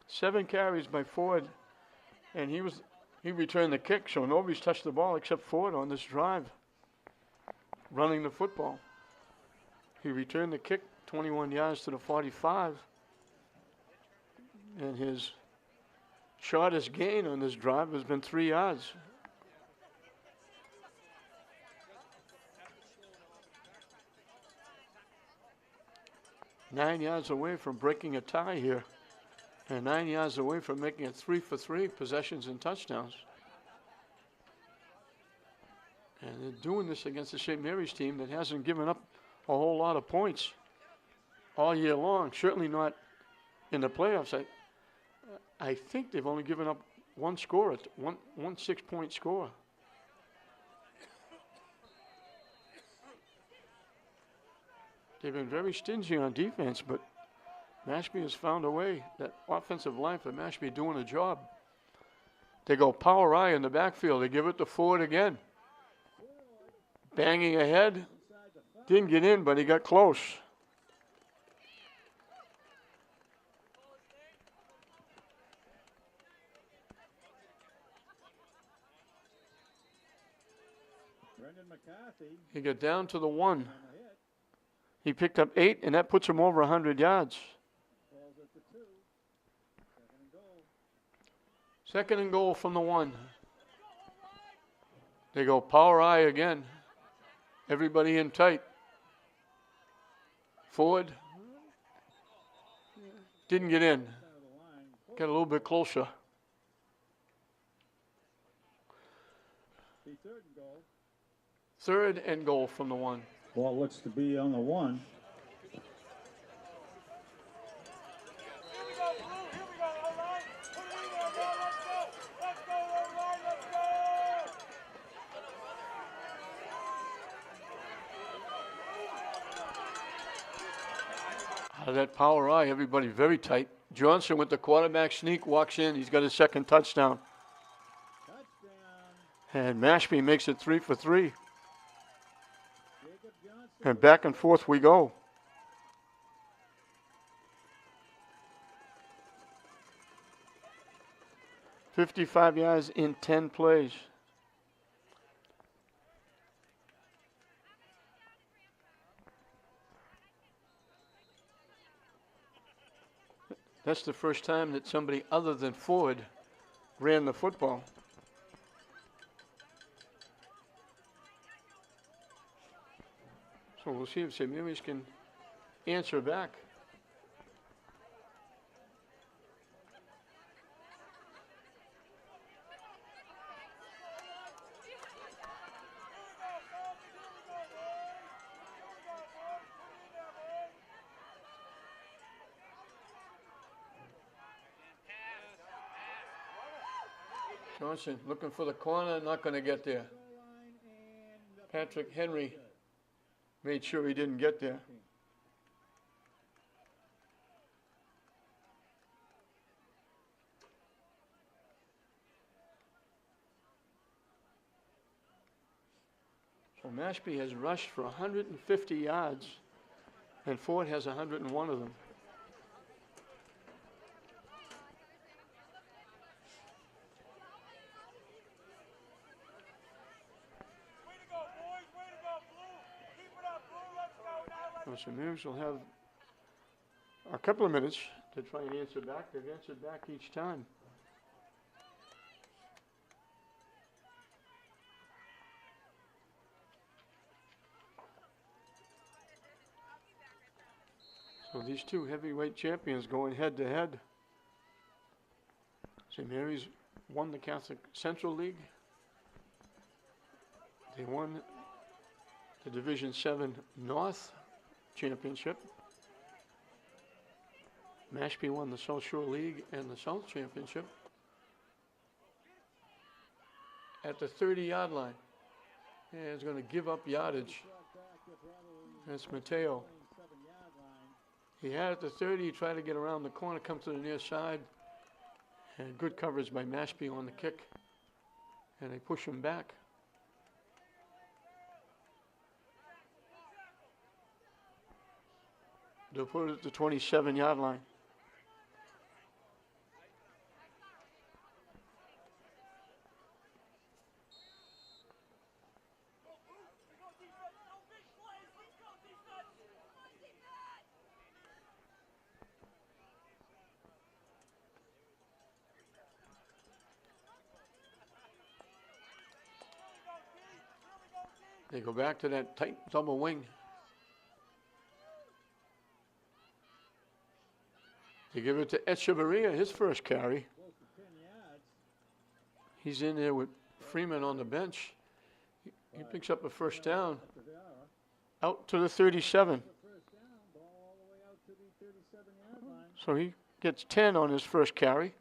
7 carries by Ford, and he returned the kick, so nobody's touched the ball except Ford on this drive, running the football. He returned the kick 21 yards to the 45, and his shortest gain on this drive has been 3 yards. Nine yards away from breaking a tie here. And 9 yards away from making it 3 for 3 possessions and touchdowns. And they're doing this against the St. Mary's team that hasn't given up a whole lot of points all year long. Certainly not in the playoffs. I think they've only given up one score, one 6-point score. They've been very stingy on defense, but Mashpee has found a way. That offensive line for Mashpee doing a job. They go power I in the backfield. They give it to Ford again. Banging ahead. Didn't get in, but he got close. Brendan McCarthy. He got down to the 1. He picked up 8, and that puts him over 100 yards. Second and goal from the 1. They go power I again. Everybody in tight. Ford didn't get in. Got a little bit closer. Third and goal from the 1. Ball looks to be on the 1. Out of that power I, everybody very tight. Johnson with the quarterback sneak walks in. He's got his second touchdown. And Mashpee makes it 3 for 3. And back and forth we go. $55 yards in 10 plays. That's the first time that somebody other than Ford ran the football. So we'll see if St. Mary's can answer back. Johnson looking for the corner, not going to get there. Patrick Henry made sure he didn't get there. So Mashpee has rushed for 150 yards, and Ford has 101 of them. Way to go, boys. Way to go, Blue. Keep it up, Blue. Let's go now. Let's So St. Mary's will have a couple of minutes to try and answer back. They've answered back each time. So these two heavyweight champions going head to head. St. Mary's won the Catholic Central League. They won the Division 7 North Championship. Mashpee won the South Shore League and the South Championship. At the 30-yard line. And it's going to give up yardage. That's Mateo. He had it at the 30, he tried to get around the corner, come to the near side. And good coverage by Mashpee on the kick. And they push him back. They'll put it at the 27-yard line. They go back to that tight double wing. They give it to Echeverria, his first carry. He's in there with Freeman on the bench. He picks up a first down. Out to the 37. So he gets 10 on his first carry.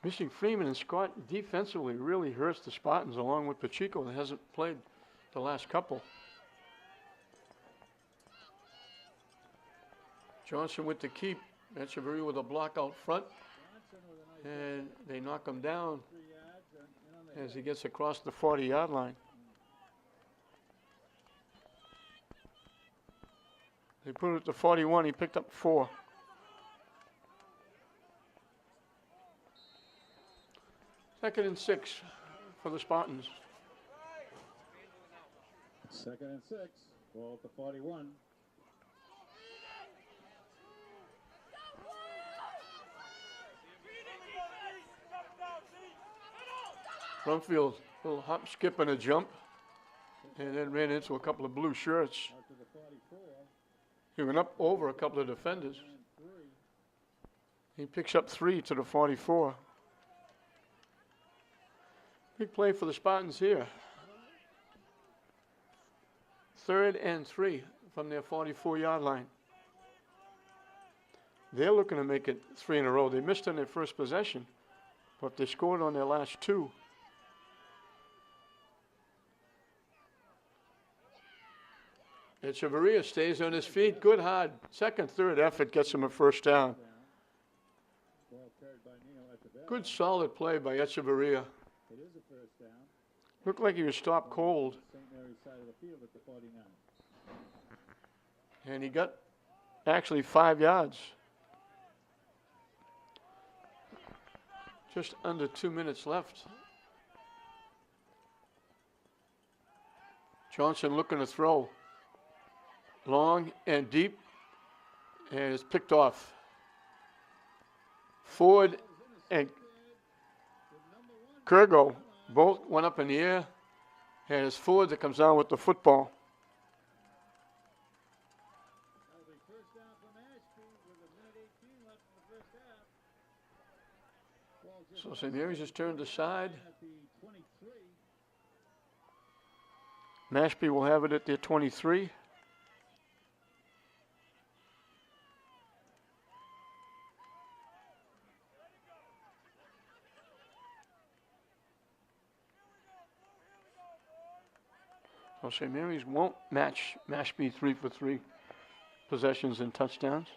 Missing Freeman and Scott defensively really hurts the Spartans, along with Pacheco that hasn't played the last couple. Johnson with the keep. Echeverria with a block out front. And they knock him down as he gets across the 40-yard line. They put it at the 41. He picked up 4. Second and 6 for the Spartans. Second and 6. Ball at the 41. Brumfield, little hop, skip, and a jump. And then ran into a couple of blue shirts. Out to the 44. He went up over a couple of defenders. He picks up 3 to the 44. Big play for the Spartans here. 3rd and 3 from their 44-yard line. They're looking to make it 3 in a row. They missed on their first possession, but they scored on their last 2. Echeverria stays on his feet. Good, hard second, third effort gets him a first down. Good, solid play by Echeverria. It is a first down. Looked like he was stopped cold. St. Mary's side of the field at the 49. And he got actually 5 yards. Just under 2 minutes left. Johnson looking to throw. Long and deep. And it's picked off. Ford and Kurgo both went up in the air. And it's Ford that comes down with the football. That'll be first down for Mashpee with a minute 18 left in the first half. Ball just So St. Mary's just turned aside. at the 23. Mashpee will have it at their 23. So St. Mary's won't match Mashpee 3 for 3 possessions and touchdowns.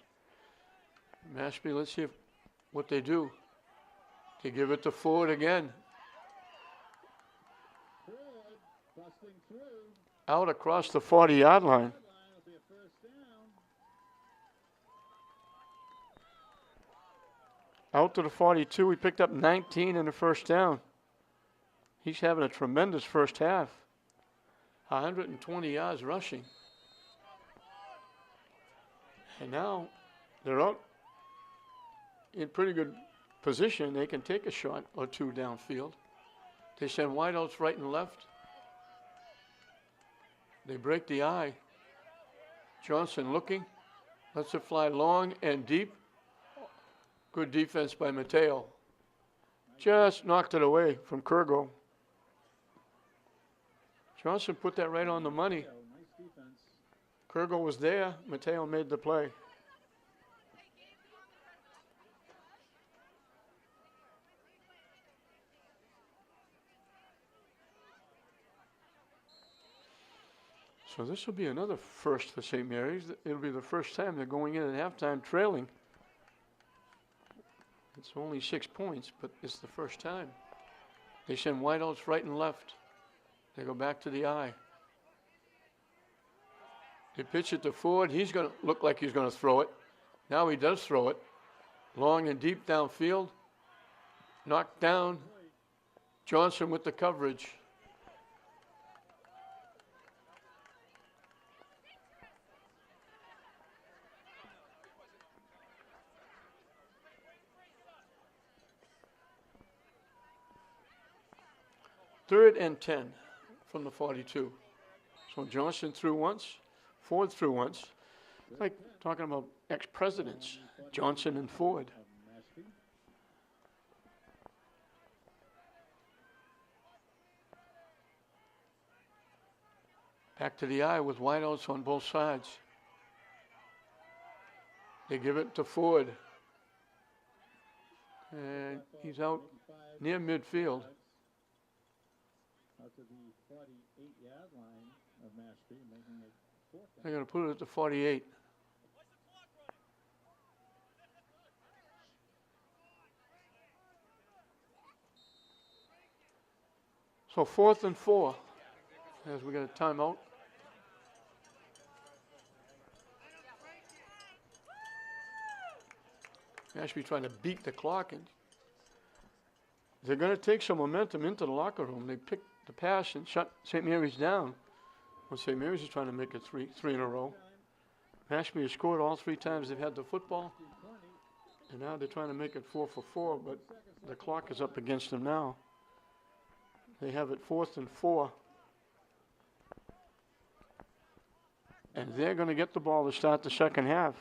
Mashpee, let's see what they do. They give it to Ford again. through. out across the 40-yard line. Line will be a first down. Out to the 42. He picked up 19 in the first down. He's having a tremendous first half. 120 yards rushing. And now they're out in pretty good position. They can take a shot or two downfield. They send wideouts right and left. They break the eye. Johnson looking. Lets it fly long and deep. Good defense by Mateo. Just knocked it away from Kurgo. Johnson put that right on the money. Nice defense. Kurgo was there. Mateo made the play. So this will be another first for St. Mary's. It'll be the first time they're going in at halftime trailing. It's only 6 points, but it's the first time. They send wideouts right and left. They go back to the eye. They pitch it to Ford. He's going to look like he's going to throw it. Now he does throw it. Long and deep downfield. Knocked down. Johnson with the coverage. Third and 10 from the 42. So Johnson threw once, Ford threw once. Like talking about ex-presidents, Johnson and Ford. Mashpee. Back to the eye with wideouts on both sides. They give it to Ford. And he's out near midfield. Out to the 48-yard line of Mashpee, making it fourth down. They're going to put it at the 48. So 4th and 4 as we got a timeout. Mashpee trying to beat the clock, and they're going to take some momentum into the locker room. They picked the pass and shut St. Mary's down. Well, St. Mary's is trying to make it three in a row. Mashpee has scored all 3 times they've had the football, and now they're trying to make it 4 for 4, but the clock is up against them now. They have it 4th and 4. And they're going to get the ball to start the second half.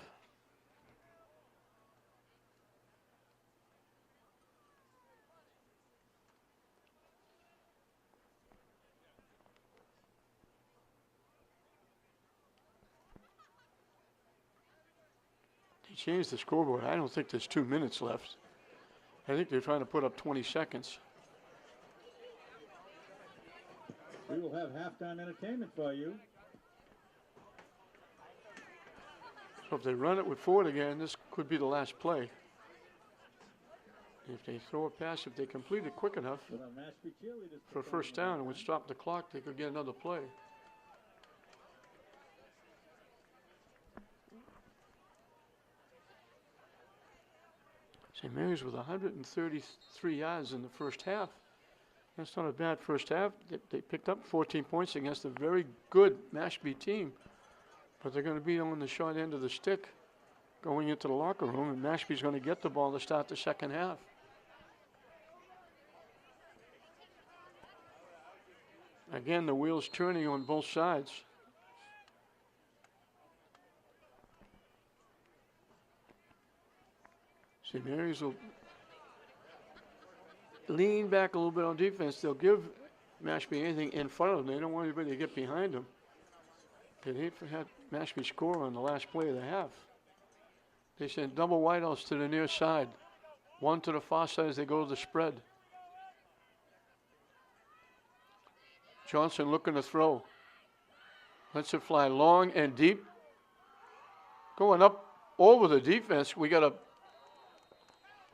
They changed the scoreboard. I don't think there's 2 minutes left. I think they're trying to put up 20 seconds. We will have halftime entertainment for you. So if they run it with Ford again, this could be the last play. If they throw a pass, if they complete it quick enough With our Mashpee cheerleaders for a first down and would stop the clock, they could get another play. St. Mary's with 133 yards in the first half. That's not a bad first half. They picked up 14 points against a very good Mashpee team. But they're going to be on the short end of the stick going into the locker room, and Mashpee's going to get the ball to start the second half. Again, the wheels turning on both sides. St. Mary's will lean back a little bit on defense. They'll give Mashpee anything in front of them. They don't want anybody to get behind them. They hate to have Mashpee score on the last play of the half. They send double wideouts to the near side. One to the far side as they go to the spread. Johnson looking to throw. Lets it fly long and deep. Going up over the defense. We got a...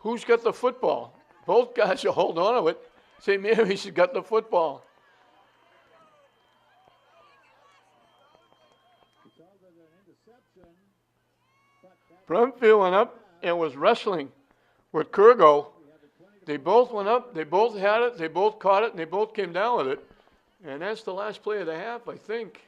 Who's got the football? Both guys are holding on to it. St. Mary's has got the football. Brumfield went up and was wrestling with Kurgo. They both went up, they both had it, they both caught it, and they both came down with it. And that's the last play of the half, I think.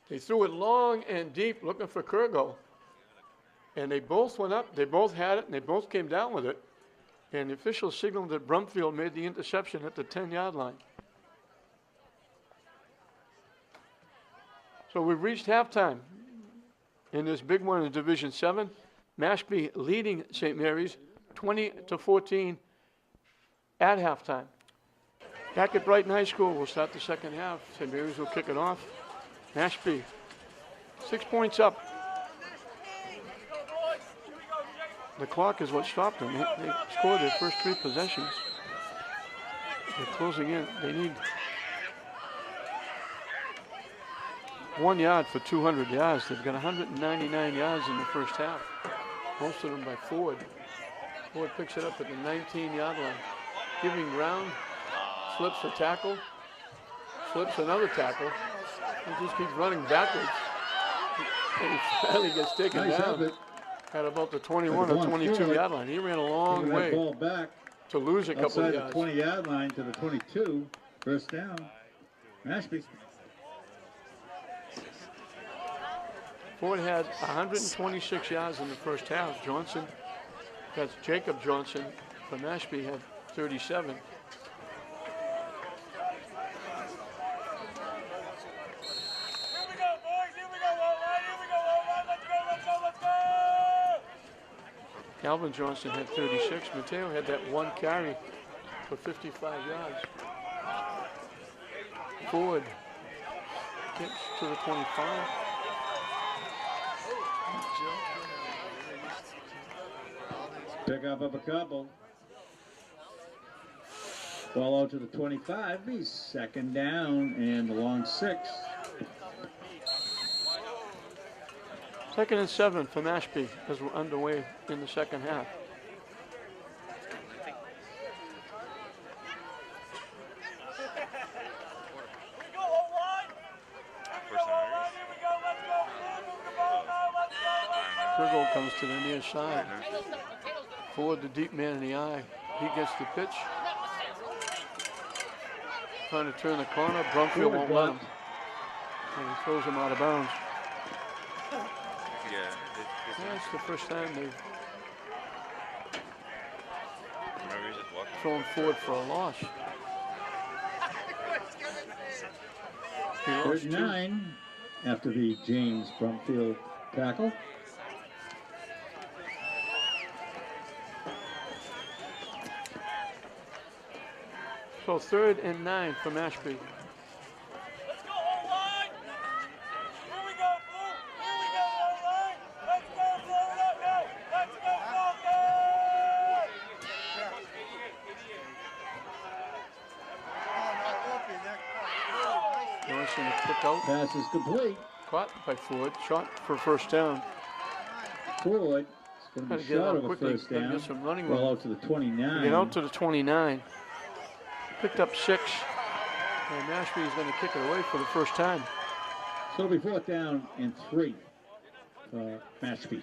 They threw it long and deep looking for Kurgo. And they both went up, they both had it, and they both came down with it. And the officials signaled that Brumfield made the interception at the 10-yard line. So we've reached halftime in this big one in Division 7. Mashpee leading St. Mary's 20-14 at halftime. Back at Brighton High School, we'll start the second half. St. Mary's will kick it off. Mashpee, 6 points up. The clock is what stopped them. They scored their first 3 possessions. They're closing in. They need 1 yard for 200 yards. They've got 199 yards in the first half. Most of them by Ford. Ford picks it up at the 19-yard line. Giving ground, slips a tackle, slips another tackle. He just keeps running backwards. And he finally gets taken down at about the 21 or 22-yard line. He ran a long way ball back to lose a couple of yards. Outside the 20-yard line to the 22. First down. Mashpee. Ford had 126 yards in the first half. Johnson, that's Jacob Johnson from Mashpee, had 37. Here we go, boys. Here we go, O-line. Here we go, O-line. Let's go, let's go, let's go. Calvin Johnson had 36. Mateo had that 1 carry for 55 yards. Ford gets to the 25. Pick up a couple. Ball out to the 25. He's second down and the long 6. 2nd and 7 for Mashpee as we're underway in the second half. Go, O-line. Here we go, O-line. Here we go. Let's go. Move the ball now. Let's go. Let's go. Kurgo comes to the near side. Ford, the deep man in the eye. He gets the pitch. Trying to turn the corner. Brumfield won't let him. And he throws him out of bounds. Yeah. That's the first time they've Just walking. thrown Ford for a loss. He lost 3rd 2. and 9 after the James Brumfield tackle. So 3rd and 9 for Mashpee. Let's go, O-line. Here we go, Blue. Here we go, O-line. Let's go, Florida. Now. Let's go, Falcons. Johnson to kick out. Pass is complete. Caught by Ford. Shot for first down. Ford is going Got to to be get short out of a quickly. first Got to down. get some running Ball room. out to the 29. Get out to the 29. Picked up 6. And Mashpee is going to kick it away for the first time. So it'll be 4th down and 3 for Mashpee.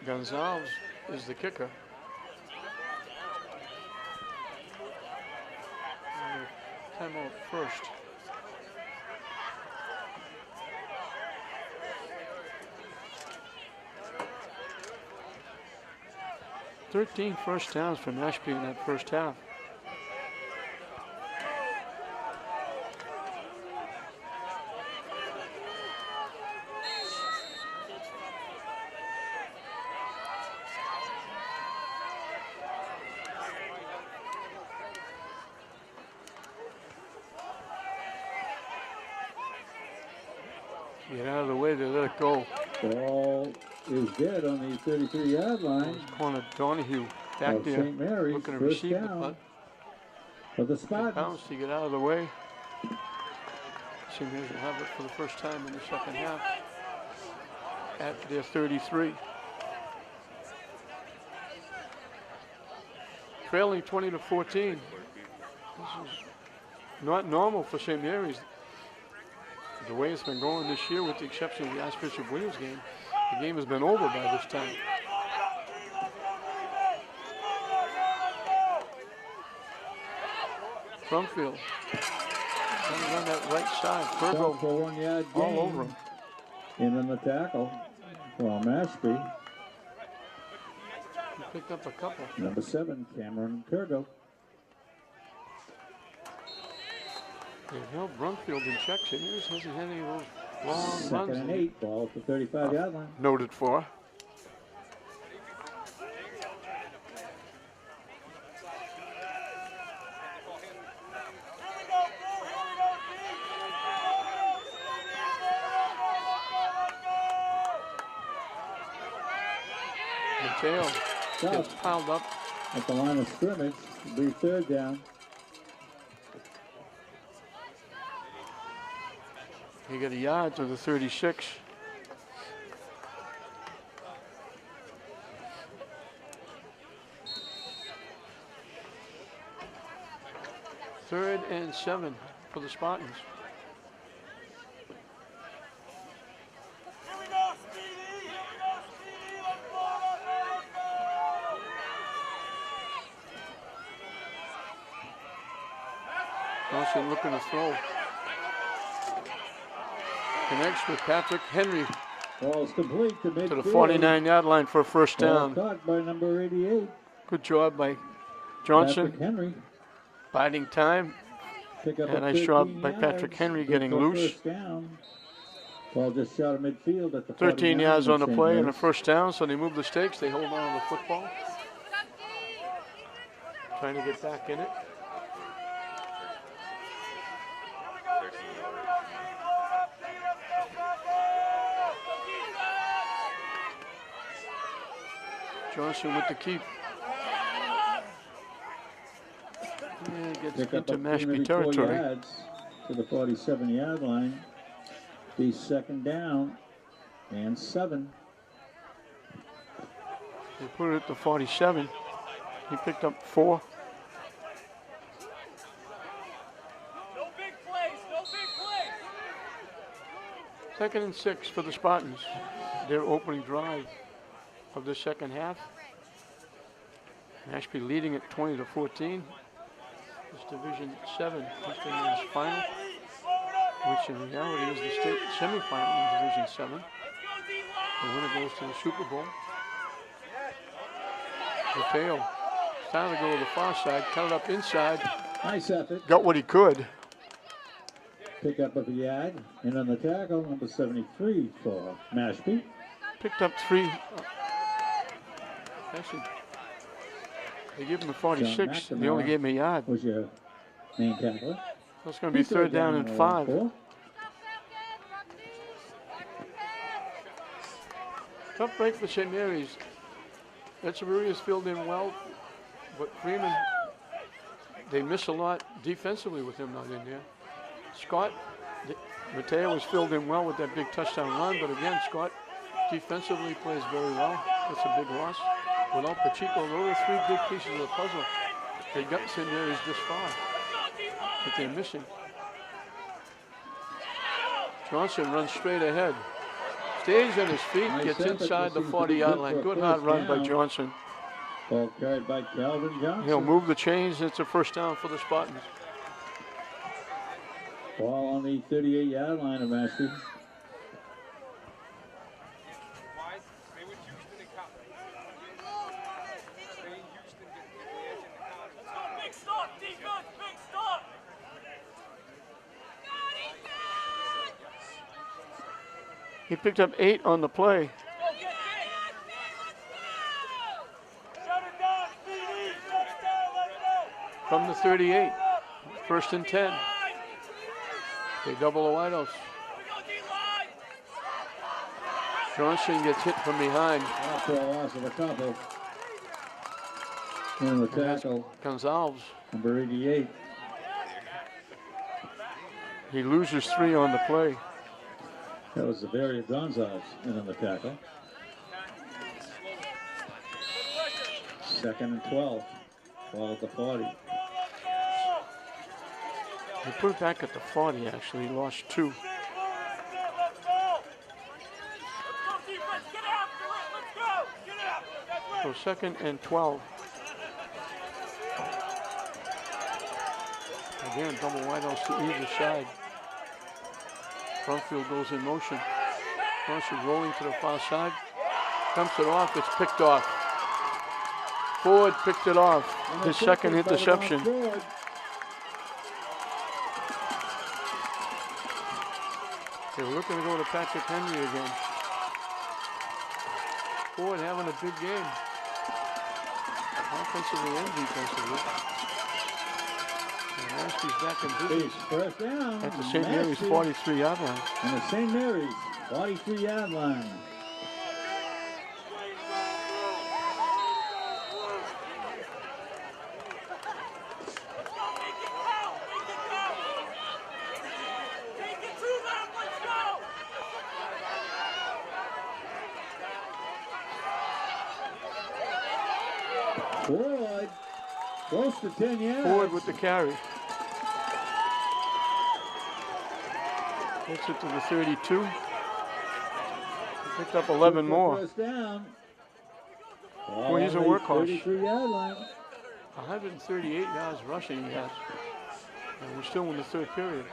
Gonzalez is the kicker. Timeout first. Thirteen first downs for Mashpee in that first half. Get out of the way, they let it go. Ball is dead on the 33-yard line Corner Donahue back of there, St. Mary's. looking to First receive the down punt. for the He Spartans. bounced to get out of the way. St. Mary's will have it for the first time in the second half. at their 33. Trailing 20-14. This is not normal for St. Mary's. The way it's been going this year, with the exception of the Archbishop Williams game, the game has been over by this time. Brumfield. Coming on that right side. Shot for Fergo 1 yard gain. all over him. In on the tackle for Mashpee. He picked up a couple. Number 7, Cameron Kurgo. They've held Brumfield in check. St. Mary's hasn't had any of those long Second runs and that 8, ball at the 35-yard line. noted for. Mateo gets piled up. At the line of scrimmage, be 3rd down. He got a yard to the 36. Third and 7 for the Spartans. Here we go, Speedy! Here we go, Speedy! Let's go! Johnson looking to throw. Connects with Patrick Henry Ball's complete to midfield. to the 49-yard line for a first Ball down. caught by number 88, Good job by Johnson, Patrick Henry. biding time. Pick up And a nice job 13 by Patrick yards. Henry Good getting for loose. First down. Ball just shot of midfield at the 13 49 yards on the St. play and a Mary's. first down, so they move the stakes. They hold on to the football. Trying to get back in it. Johnson with the keep. And gets Pick up into a Mashpee 34 territory. yards to the 47-yard line. Be 2nd down and 7. They put it at the 47. He picked up 4. No big plays! No big plays! 2nd and 6 for the Spartans. Their opening drive of the second half. Mashpee leading at 20-14. This Division 7 Eastern Mass final, which in reality is the state semifinal in Division 7. The winner goes to the Super Bowl. Mateo starting to go to the far side, cut it up inside, Nice effort. got what he could. Pick up of a yard. And on the tackle, number 73 for Mashpee. Picked up 3. Actually, they give him a 46. They only McNamara gave him a yard. Was your main tackler. That's going to be 3rd down and 5. 4. Tough break for St. Mary's. Echeverria's filled in well, but Freeman, they miss a lot defensively with him not in there. Scott, Mateo was filled in well with that big touchdown run, but again, Scott defensively plays very well. That's a big loss. Without Pacheco, those are 3 big pieces of the puzzle. They got St. Mary's this far, but they're missing. Johnson runs straight ahead. Stays on his feet, Nice gets effort. inside the This seems to be 40-yard good line. for a Good hard first run by down. Johnson. Ball carried by Calvin Johnson. He'll move the chains. It's a first down for the Spartans. Ball on the 38-yard line of Mashpee. Big stop, defense! Big stop! He picked up 8 on the play. Go get big! Shut it down, Speedy! Shut it down, let it go! From the 38. 1st and 10. They double the wideouts. Johnson gets hit from behind. After a loss of a couple. And the tackle, Gonzalez. number 88. He loses 3 on the play. That was the Barry Gonzalez in on the tackle. 2nd and 12. Ball at the 40. He put it back at the 40, actually. He lost 2. Let's go, defense, get after it, let's go! Get after it, that's right! So 2nd and 12. Again, double wideouts to either side. Front field goes in motion. Marshall rolling to the far side. Dumps it off. It's picked off. Ford picked it off. His second interception. They're looking to go to Patrick Henry again. Ford having a big game. Offensively and defensively. And Mashpee's back in business. First down. At the St. Mary's 43-yard line. And the St. Mary's 43-yard line. Ford, close to 10 yards. Ford with the carry. Gets it to the 32. He picked up 11 more. First down. Well, he's a workhorse. 33-yard line. 138 yards rushing he has. And we're still in the third period.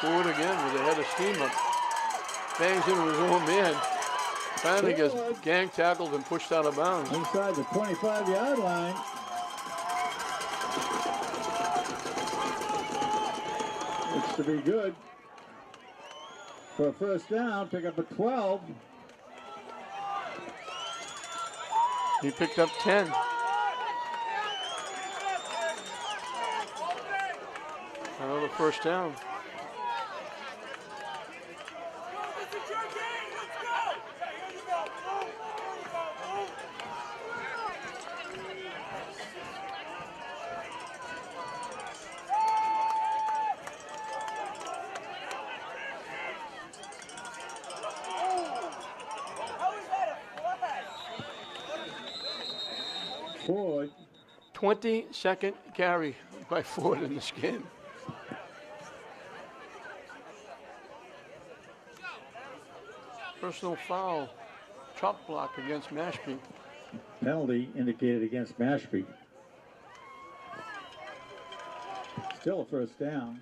Ford again with a head of steam up. Bangs into his own man. Finally gets gang tackled and pushed out of bounds. Inside the 25-yard line. Looks to be good. For a first down, pick up a 12. He picked up 10. Another first down. Ford. 22nd carry by Ford in this game. Personal foul, chop block against Mashpee. Penalty indicated against Mashpee. Still a first down.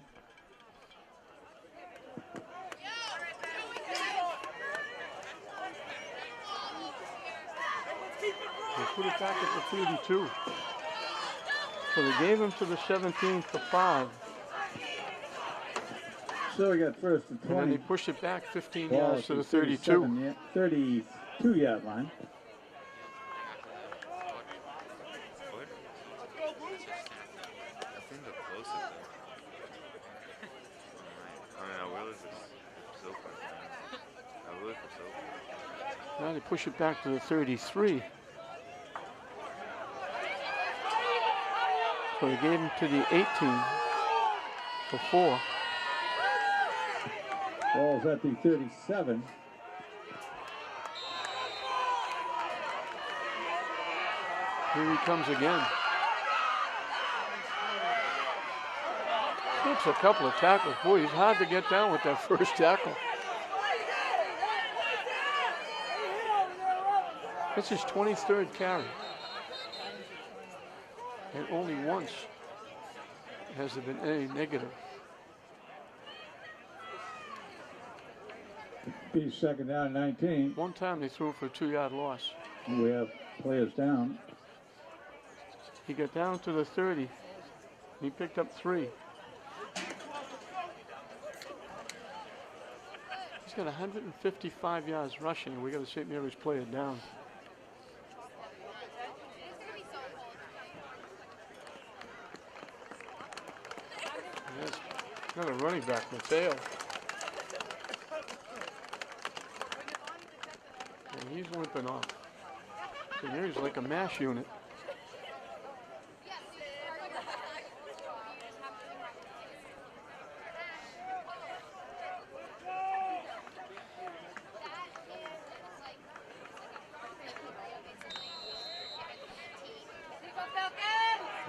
They put it back at the 32. So they gave him to the 17 for 5. So we got first and 20. And then they pushed it back 15 Ball yards at to the 32. 32-yard line. I think the closest though. I mean, I will if it's so far. I will if it's so far. Now they push it back to the 33. So they gave him to the 18 for 4. Ball's at the 37. Here he comes again. Takes a couple of tackles. Boy, he's hard to get down with that first tackle. It's his 23rd carry. And only once has there been any negative. Be second down, 19. One time they threw for a 2-yard loss. We have players down. He got down to the 30. He picked up 3. He's got 155 yards rushing, and we got a St. Mary's player down. Yes, Got a running back, Mateo. And he's limping off. So here's like a mash unit.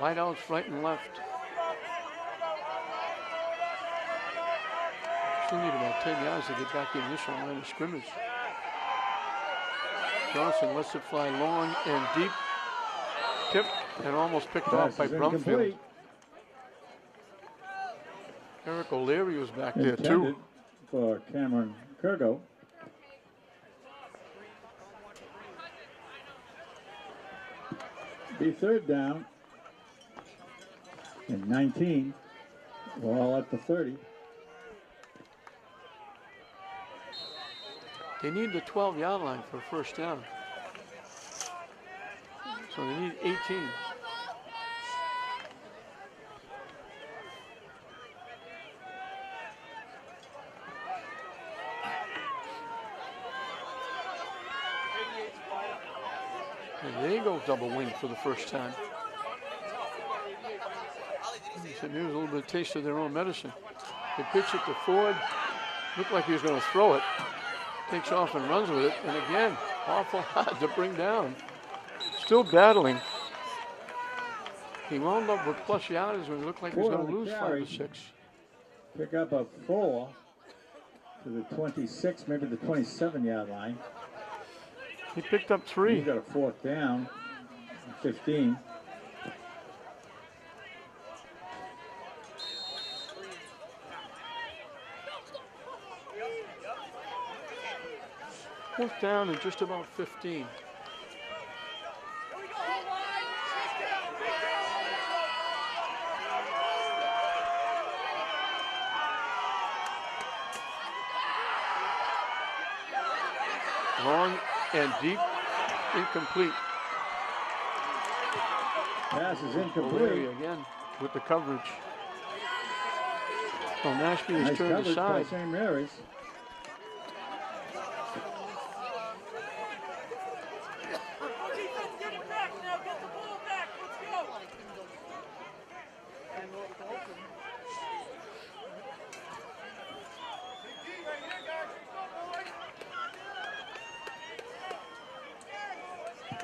Wide outs right and left. Still need about 10 yards to get back the initial line of scrimmage. Johnson lets it fly long and deep. Tip and almost picked off by Brumfield. Incomplete. Eric O'Leary was back there Intended too. for Cameron Kurgo. Be third down and 19. We're all at the 30. They need the 12-yard line for a first down. So they need 18. And they go double wing for the first time. So here's a little bit of taste of their own medicine. They pitch it to Ford. Looked like he was going to throw it. Takes off and runs with it. And again, awful hard to bring down. Still battling. He wound up with plus yardage when it looked like he was going to lose 5 or 6. Pick up a 4 to the 26, maybe the 27-yard line. He picked up 3. He's got a 4th down, 15. Fourth down and just about 15. Long and deep, incomplete. Pass is incomplete. O'Leary again with the coverage. So Mashpee is Nice turned coverage by aside. St. Mary's. Defense, get it back now. Get the ball back. Let's go.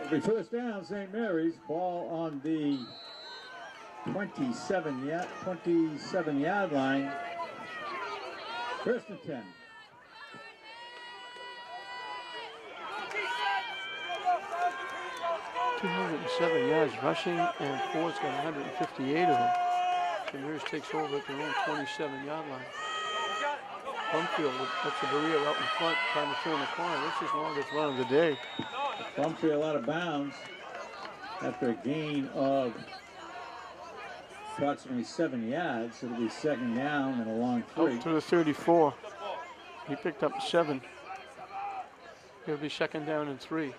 It'll be first down, St. Mary's. Ball on the 27-yard line. First and 10. 207 yards rushing, and Ford's got 158 of them. St. Mary's takes over at their own 27-yard line. Brumfield lets the Berea out in front, trying to turn the corner. This is the longest run of the day. Brumfield out of bounds after a gain of approximately 7 yards. It'll be second down and a long 3. Out to the 34. He picked up 7. It'll be second down and 3. Here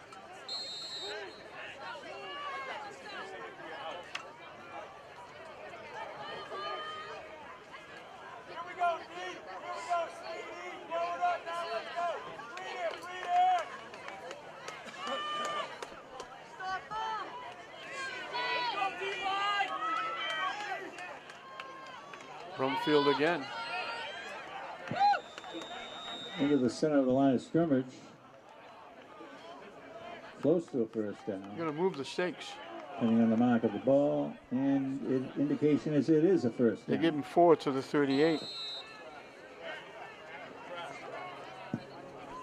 we go, D. Here we go, Stevie. Blow it up now. Let's go. Free here, free here. Stop them. Go, D-line. Brumfield again. Into the center of the line of scrimmage. Close to a first down. You're going to move the stakes. Depending on the mark of the ball. And indication is it is a first They down. give him 4 to the 38.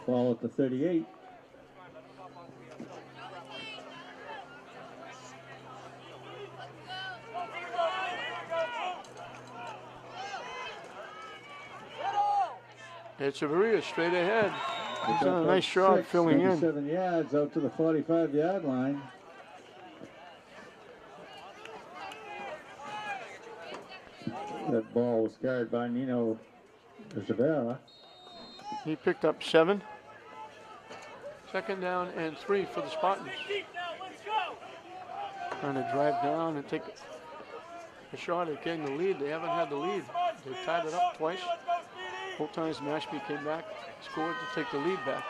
Ball at the 38. It's Berea straight ahead. He's Pick done a up nice about job 6, filling maybe in. 7 yards out to the 45-yard line. That ball was carried by Nino Rivera. He picked up 7. Second down and 3 for the Spartans. Deep now. Let's go. Trying to drive down and take a shot at getting the lead. They haven't had the lead They tied it up twice. Both times Mashpee came back, scored to take the lead back.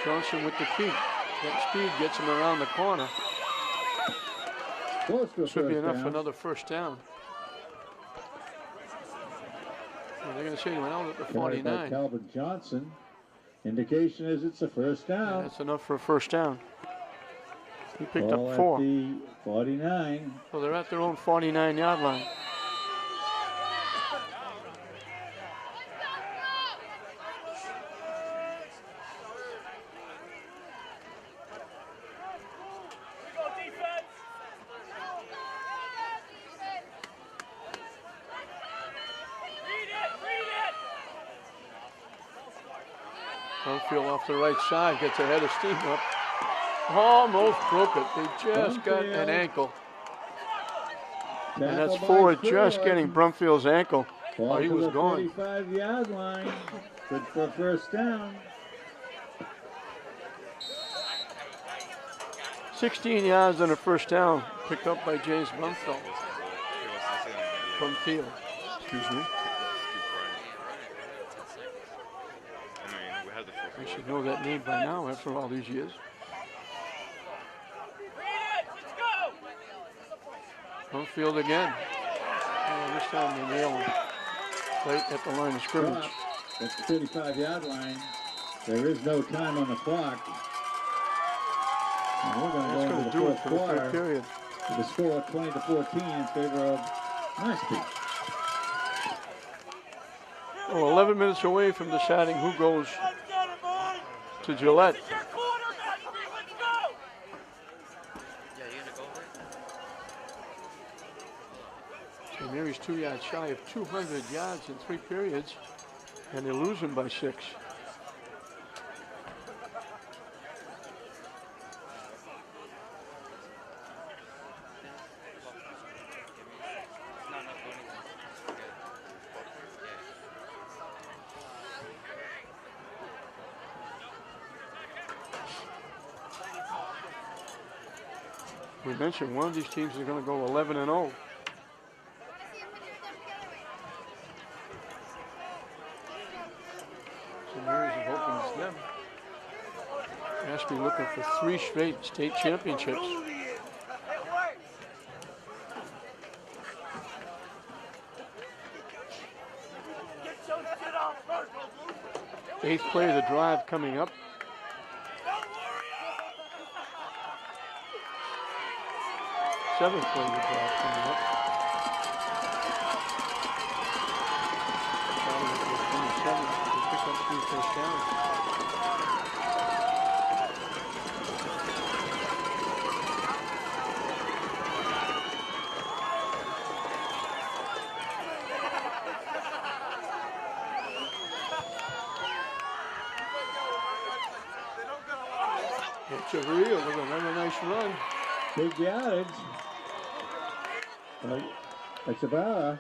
Johnson with the feet. That speed gets him around the corner. Close to a Should be first enough down. for another first down. Well, they're going to say he went out at the Carried by 49. Calvin Johnson. Indication is it's a first Yeah, down. that's enough for a first down. He picked Ball up 4. at the 49. So they're at their own 49-yard line. Brumfield off the right side, gets ahead of steam up. Almost broke it. They just got an ankle. And that's Tackle by Ford just Ford. getting Brumfield's ankle. Ball Oh, he to was the gone. 35-yard line. Good for a first down. 16 yards and a first down, picked up by James Brumfield from field. Excuse me. I mean, we have the full I field. should know that name by now after all these years. Brumfield again. Oh, this time they nail him right at the line of scrimmage. Stop at the 35-yard line. There is no time on the clock. And we're going to That's go going into to do the it fourth for the third quarter period. with a score of 20-14 in favor of Mashpee. Well, 11 minutes away from deciding who goes to Gillette. St. Mary's 2 yards shy of 200 yards in 3 periods, and they're losing by 6. We mentioned one of these teams is going to go 11-0. St. Mary's is hoping it's them. Mashpee looking for 3 straight state championships. Eighth play of the drive coming up. Seventh play of the drive coming up. Starting at the 27, they pick up 3 first downs. It's a reel with another nice run. Big yardage. Echavarria.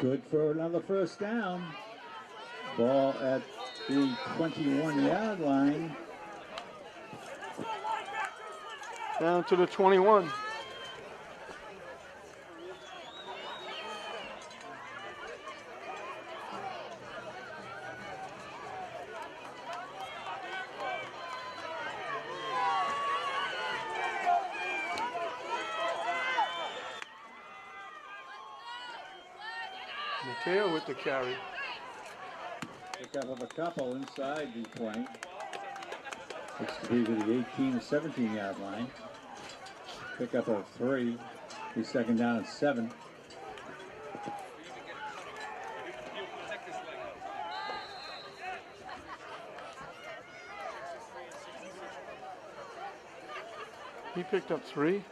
Good for another first down. Ball at the 21-yard line. Down to the 21. Mateo with the carry. Pick up of a couple inside the 20. Looks to be to the 18 to 17-yard line. Pick up of 3. The second down and 7. He picked up 3.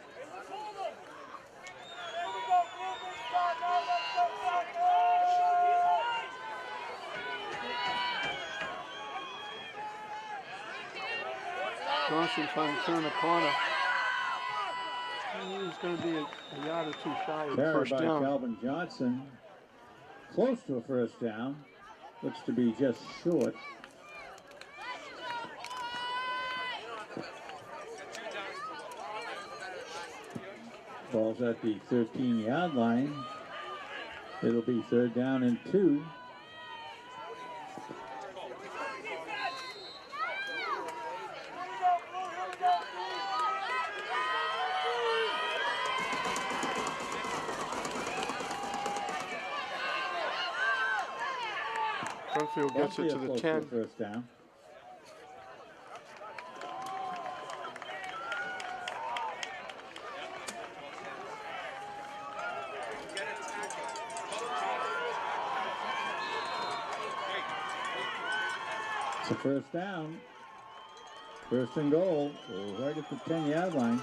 Johnson trying to turn the corner. He's going to be a yard or 2 shy of the Carried first by down. Calvin Johnson. Close to a first down. Looks to be just short. Ball's at the 13-yard line. It'll be 3rd down and 2. Brumfield gets it to the 10. First down. It's a first down. First and goal. We're right at the 10-yard line.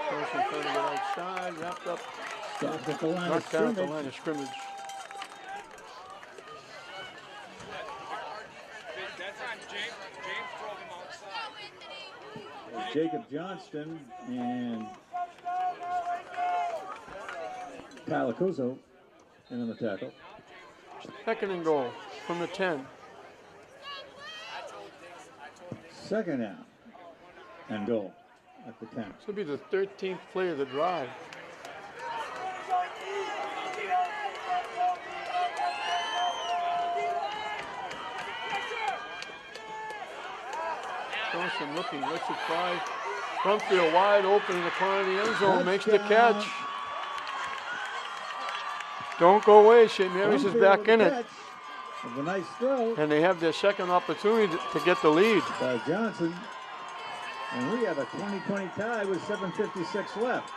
Johnson trying to get outside, wrapped up, Stopped at the line of knocked down at the scrimmage. line of scrimmage. That's on James. James drove him outside. Jacob Johnston and Palacuso in on the tackle. 2nd and goal from the 10. Second down and goal at the 10. This will be the 13th play of the drive. Johnson looking, lets it fly. Brumfield wide open in the corner of the end zone, makes the catch. Don't go away, St. Mary's is back in it. With a nice throw And they have their second opportunity to get the lead. by Johnson. And we have a 20-20 tie with 7:56 left.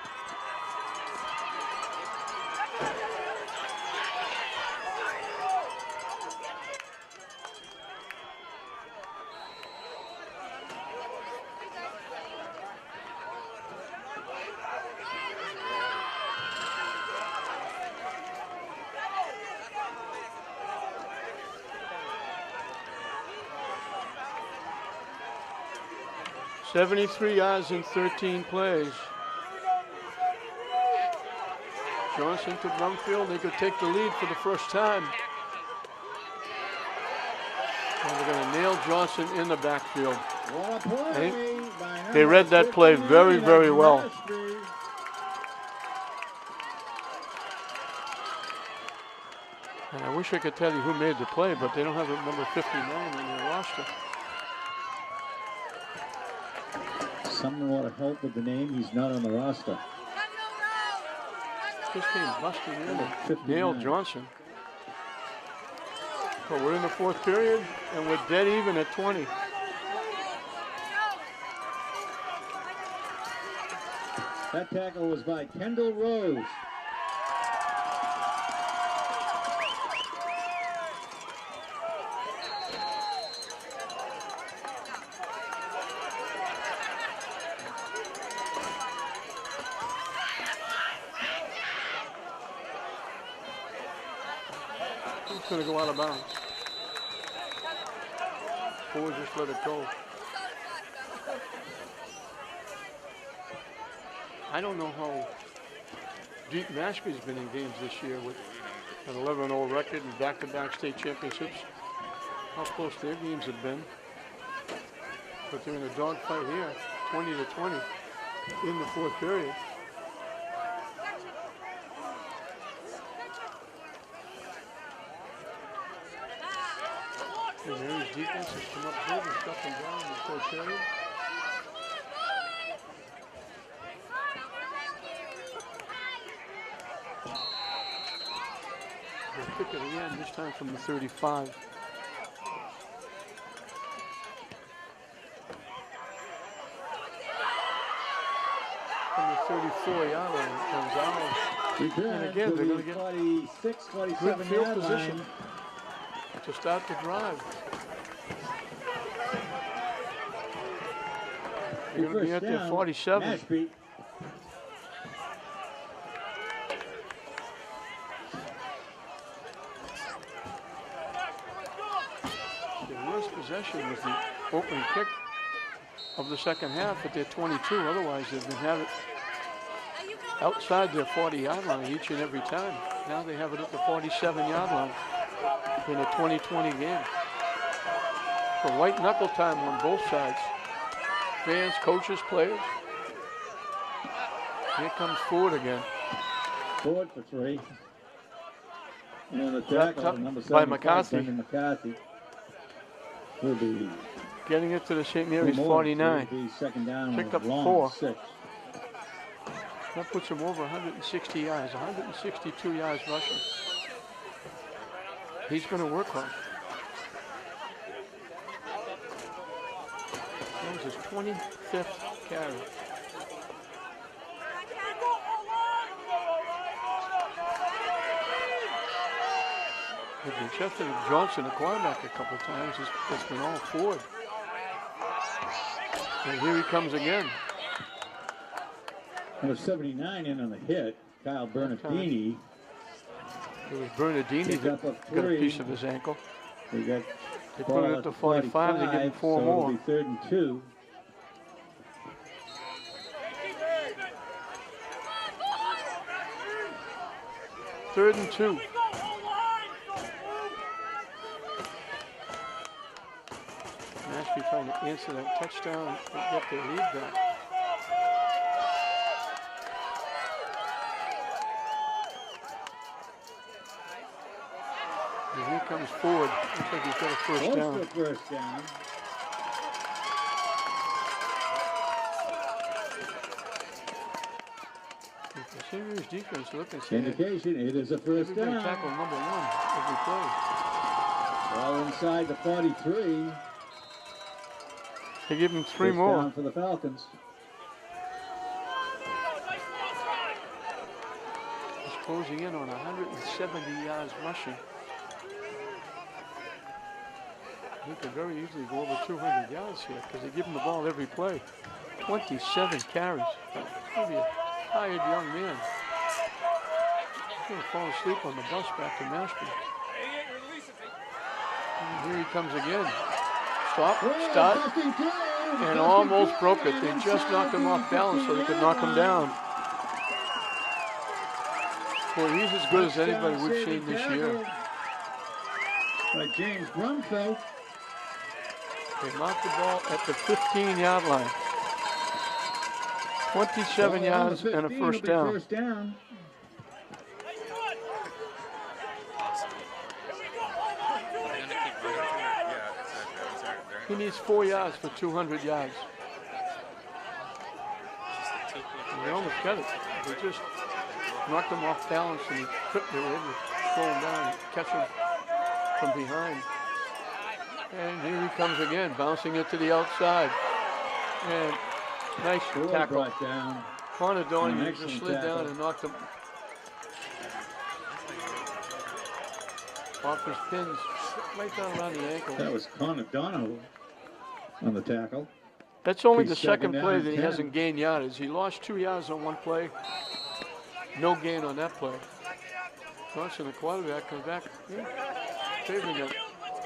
$73 yards in 13 plays. Johnson to Brumfield. They could take the lead for the first time. And they're going to nail Johnson in the backfield. What a play by They read that play very, very well. Mashpee. And I wish I could tell you who made the play, but they don't have a number 59 in their roster. Someone want to help with the name. He's not on the roster. Just came busting in and 59. nailed Johnson. But we're in the 4th period, and we're dead even at 20. That tackle was by Kendall Rose. It's going to go out of bounds. Or just let it go. I don't know how deep Mashpee's been in games this year with an 11-0 record and back-to-back state championships. How close their games have been. But they're in a dogfight here, 20-20 in the 4th period. And Mary's defense has come up big and shut them down in the 4th period. They'll kick it again, this time from the 35. From the 34-yard line, it comes out. Return again, to they're the gonna get 46, Good 47 field yard position line. to start the drive. They're going to be First at their down, 47. Mashpee. The worst possession was the opening kick of the second half at their 22. Otherwise, they've been having it outside their 40-yard line each and every time. Now they have it at the 47-yard line in a 20-20 game. So white knuckle time on both sides. Fans, coaches, players. Here comes Ford again. Ford for 3. And the Wrapped tackle, up number by 75, McCarthy. Brendan McCarthy. Will be Getting it to the St. 2 Mary's more. 49. Will be second down Picked and up long 4. 6. That puts him over 160 yards, 162 yards rushing. He's going to work hard. That was his 25th carry. They've been Chester Johnson, the quarterback, a couple of times. It's been all Ford. And here he comes again. Number 79 in on the hit, Kyle Bernardini. It was Bernardini Picked that up a got a 3. piece of his ankle. They got They ball put it at the 45, they give him 4 so more. it'll be 3rd and 2. Third and 2. Mashpee trying to answer that touchdown and get their lead back. And here comes Ford. Looks like he's got a first Close down. to first down. The St. Mary's defense looking saying Indication it is a first everybody down. tackle number 1 every play. Well inside the 43. They give him 3 First more. down for the Falcons. He's closing in on 170 yards rushing. He could very easily go over 200 yards here because they give him the ball every play. 27 carries. He's going to be a tired young man. He's going to fall asleep on the bus back to Mashpee. And here he comes again. Stop, start, and almost broke it. They just knocked him off balance so they could knock him down. Boy, he's as good as anybody we've seen this year. By James Brumfeld. They marked the ball at the 15-yard line. 27 yards and a first down. First down. He needs 4 yards for 200 yards. And they almost got it. They just knocked him off balance and he tripped. They were able to slow him down and catch him from behind. And here he comes again, bouncing it to the outside. And nice tackle. Brought down. Connor Donahue Excellent just slid tackle. down and knocked him off his pins, right down around the ankle. That was Connor Donohue on the tackle. That's only He's the second second play down that he 10. hasn't gained yardage. He lost 2 yards on one play. No gain on that play. Johnson, the quarterback, comes back, favoring that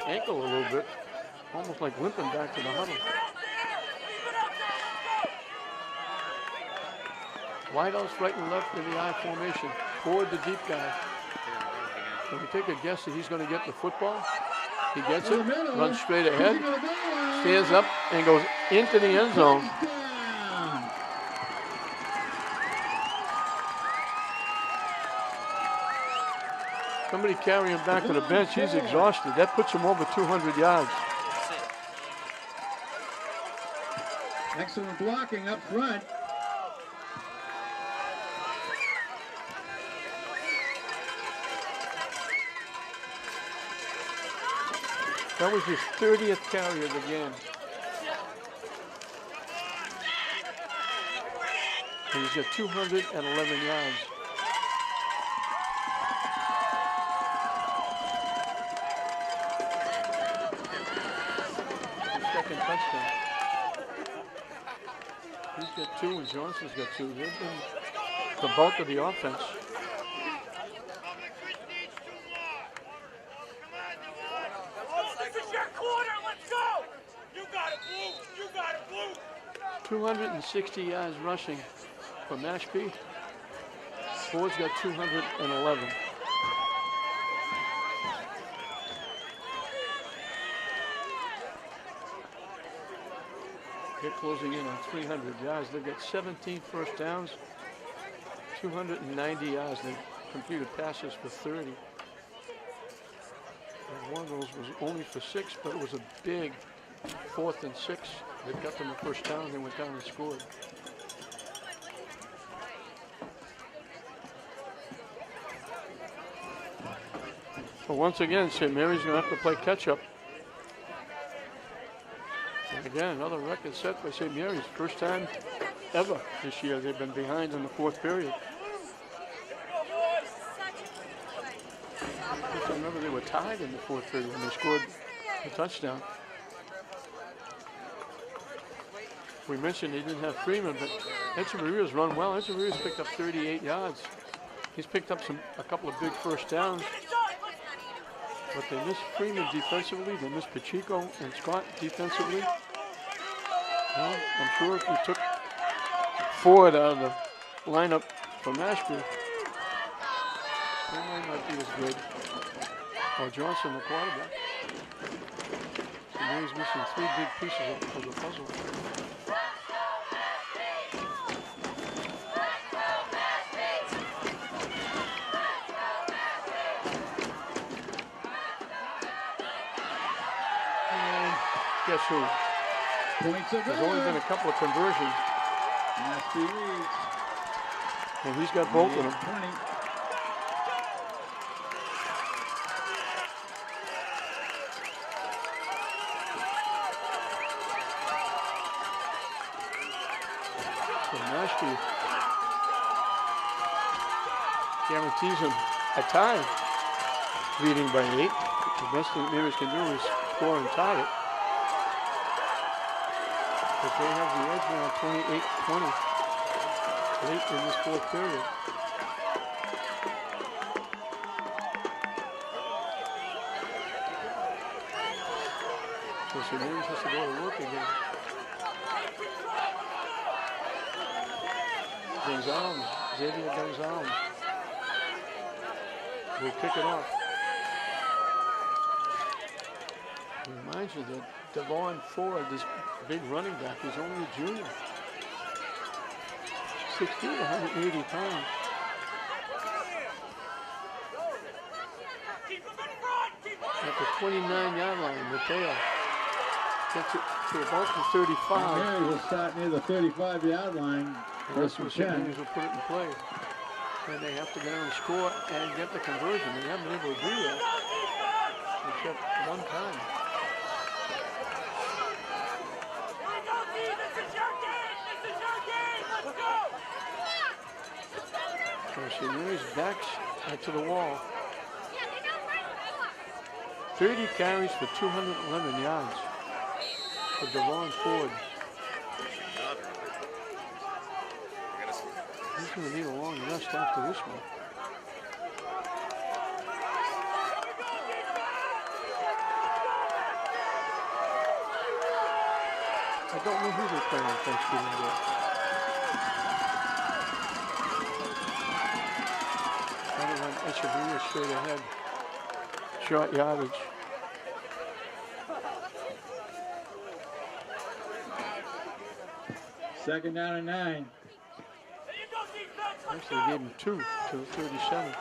ankle a little bit, almost like limping back to the huddle. Wideouts right and left in the I formation. Ford, the deep guy. Can we take a guess that he's going to get the football? He gets it, runs straight ahead, stands up, and goes into the end zone. Touchdown. Somebody carry him back to the bench. He's exhausted. That puts him over 200 yards. Excellent blocking up front. That was his 30th carry of the game. And he's got 211 yards. His second touchdown. He's got 2 and Johnson's got 2. They've been the bulk of the offense. This is your quarter. Let's go. You got it, Blue. You got it, Blue. 260 yards rushing for Mashpee. Ford's got 211. They're closing in on 300 yards. They've got 17 first downs, 290 yards. They completed passes for 30. And one of those was only for 6, but it was a big 4th and 6. They got them the first down. They went down and scored. So once again, St. Mary's going to have to play catch-up. And again, another record set by St. Mary's. First time ever this year they've been behind in the 4th period. I remember they were tied in the 4th period when they scored a touchdown. We mentioned they didn't have Freeman, but Echeverria's run well. Echeverria's picked up 38 yards. He's picked up a couple of big first downs. But they missed Freeman defensively. They missed Pacheco and Scott defensively. Well, I'm sure if you took Ford out of the lineup for Mashpee, they might not be as good. Or Johnson, the quarterback. So now he's missing 3 big pieces of the puzzle. Guess who? Points of There's only been a couple of conversions. Mashpee leads. And he's got both of them. 20. So Mashpee guarantees him a tie, leading by 8. The best thing Mary's can do is score and tie it. But they have the edge now, 28-20, late in this 4th period. So St. Mary's has to go to work again. Gonzalez, Xavier Gonzalez will pick it up. Reminds you that Devon Ford, this big running back, is only a junior. 6 feet, 180 pounds. At the 29-yard line, Mateo gets it to about the 35. Mary will start near the 35-yard line. And that's where St. Mary's will put it in play. And they have to go down and score and get the conversion. They haven't been able to do that, except one time. So St. Mary's backs to the wall. 30 carries for 211 yards for Devon Ford. He's going to need a long rest after this one. I don't know who they're playing on Thanksgiving Day. I don't want Echeverria straight ahead. Short yardage. Second down and 9. Actually, they gave him 2 to the 37.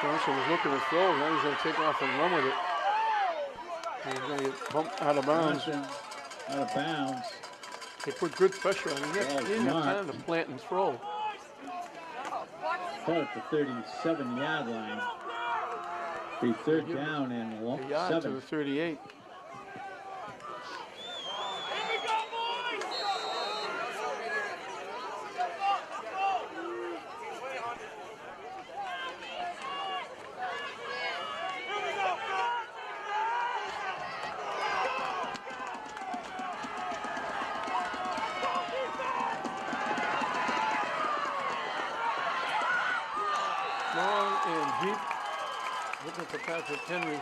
Johnson was looking to throw, now he's going to take off and run with it. And he's going to get bumped out of bounds. Johnson out of bounds. They put good pressure on him. He didn't have time to plant and throw. Caught at the 37-yard line. Be third down and A yard to 7. the 38. to Patrick Henry.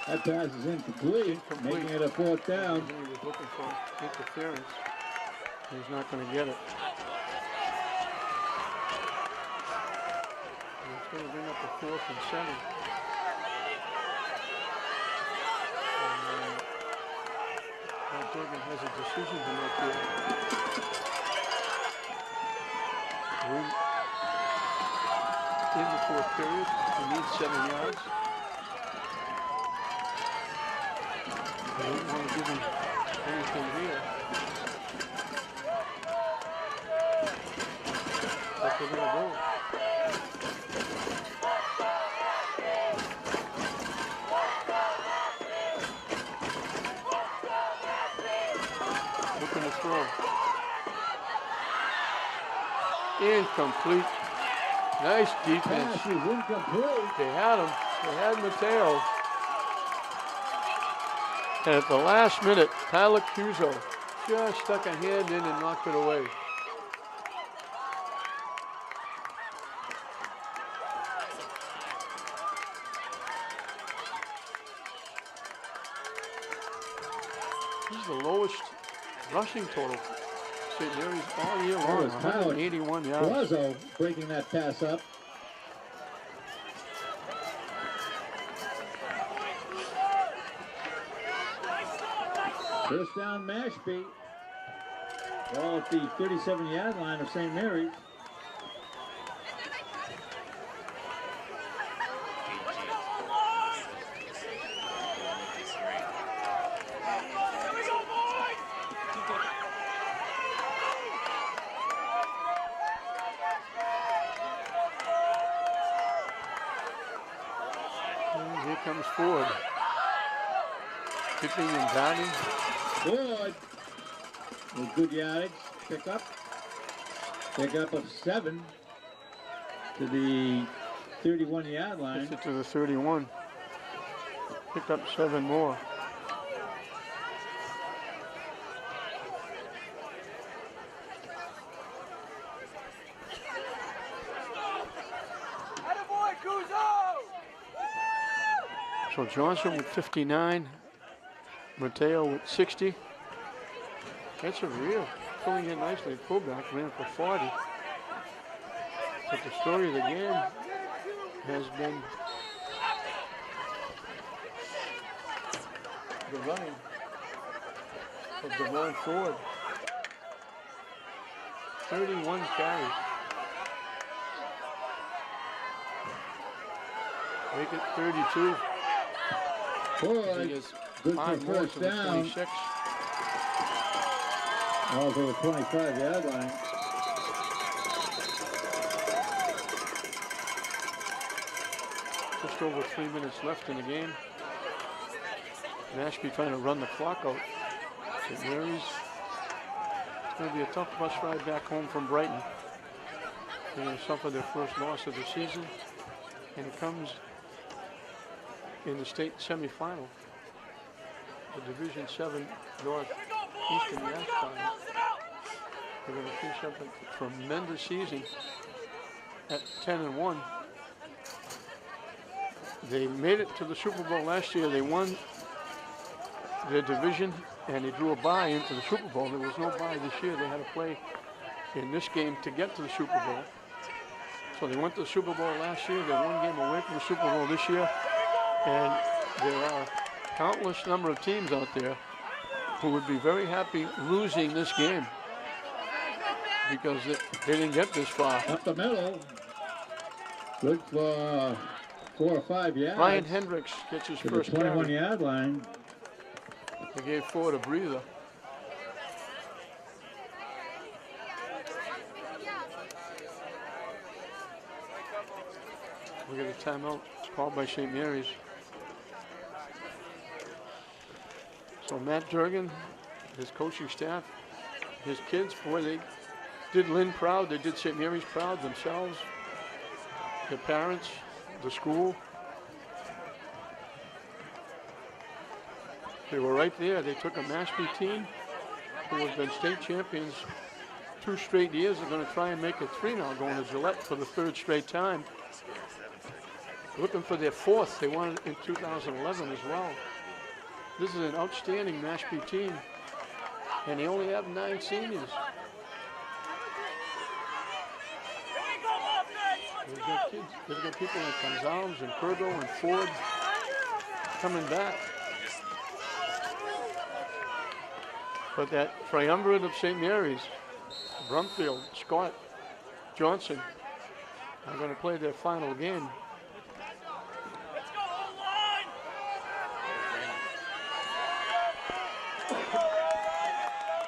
That pass is incomplete, making it a fourth down. He was looking for interference. He's not going to get it. And it's going to bring up a 4th and 7. And Matt Durgan has a decision to make here. We're in the 4th period. We need 7 yards. I don't want to give him anything here. But they're going to go. Looking to throw. Incomplete. Nice defense. Pass is incomplete. They had him. They had Mateo. And at the last minute, Tyler Cuso just stuck a hand in and knocked it away. This is the lowest rushing total St. Mary's all year long, 181 yards. Lazo breaking that pass up. First down, Mashpee. Ball at the 37-yard line of St. Mary's. And here comes Ford. Kicking and diving. Ford with good yardage. Pick up of 7 to the 31-yard line. Gets it to the 31. Picked up 7 more. So Johnson with 59. Mateo with 60. That's a real pulling in nicely. Fullback ran for 40. But the story of the game has been the running of Devon Ford. 31 carries. Make it 32. Ford, He has good 5 for more first to the down. 26. Ball's over the 25-yard line. Just over 3 minutes left in the game. Mashpee trying to run the clock out. St. Mary's. It's going to be a tough bus ride back home from Brighton. They're going to suffer their first loss of the season. And it comes in the state semifinal. The Division 7 Northeastern Mass Final. They're going to finish up a tremendous season at 10-1. They made it to the Super Bowl last year. They won their division and they drew a bye into the Super Bowl. There was no bye this year. They had to play in this game to get to the Super Bowl. So they went to the Super Bowl last year. They're 1 game away from the Super Bowl this year. And there are countless number of teams out there who would be very happy losing this game because they didn't get this far. Up the middle. Good for 4 or 5 yards. Ryan Hendricks gets his to the first carry. 21-yard line. They gave Ford a breather. We got a timeout called by St. Mary's. So Matt Durgan, his coaching staff, his kids, boy, they did Lynn proud. They did St. Mary's proud themselves, their parents, the school. They were right there. They took a Mashpee team who have been state champions 2 straight years. They're going to try and make it 3 now, going to Gillette for the 3rd straight time. looking for their fourth. They won it in 2011 as well. This is an outstanding Mashpee team, and they only have 9 seniors. They've got kids. They've got people like Gonzalez and Kurgo and Ford coming back. But that triumvirate of St. Mary's, Brumfield, Scott, Johnson, are going to play their final game.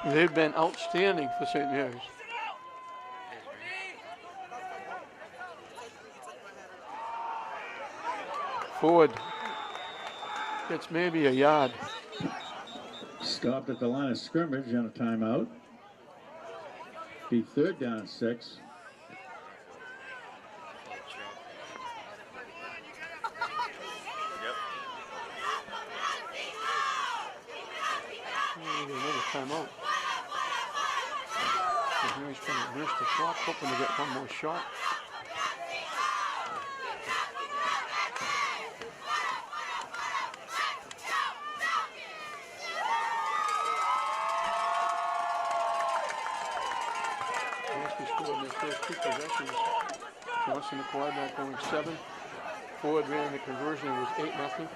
They've been outstanding for St. Mary's. Ford gets maybe a yard. Stopped at the line of scrimmage on a timeout. Be 3rd down and 6. Another timeout. So Mary's trying to nurse the clock, hoping to get one more shot. Johnson, the quarterback, going 7. Ford ran the conversion. It was 8-0.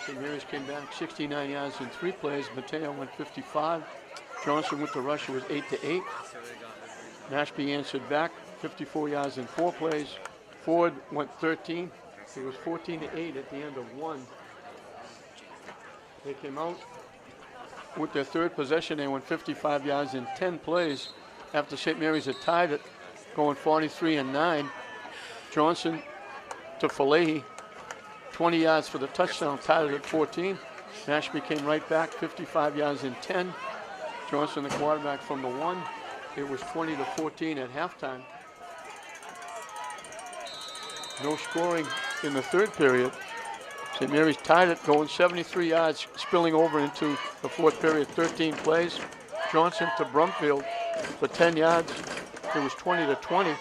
St. Mary's came back 69 yards in 3 plays. Mateo went 55. Johnson with the rush. It was 8-8. Mashpee answered back 54 yards in 4 plays. Ford went 13. It was 14-8 at the end of 1. They came out with their 3rd possession. They went 55 yards in 10 plays after St. Mary's had tied it, going 43-9. Johnson to Falahi, 20 yards for the touchdown, tied it at 14. Mashpee came right back, 55 yards in 10. Johnson, the quarterback, from the 1. It was 20-14 at halftime. No scoring in the 3rd period. St. Mary's tied it, going 73 yards, spilling over into the 4th period, 13 plays. Johnson to Brumfield for 10 yards. It was 20-20.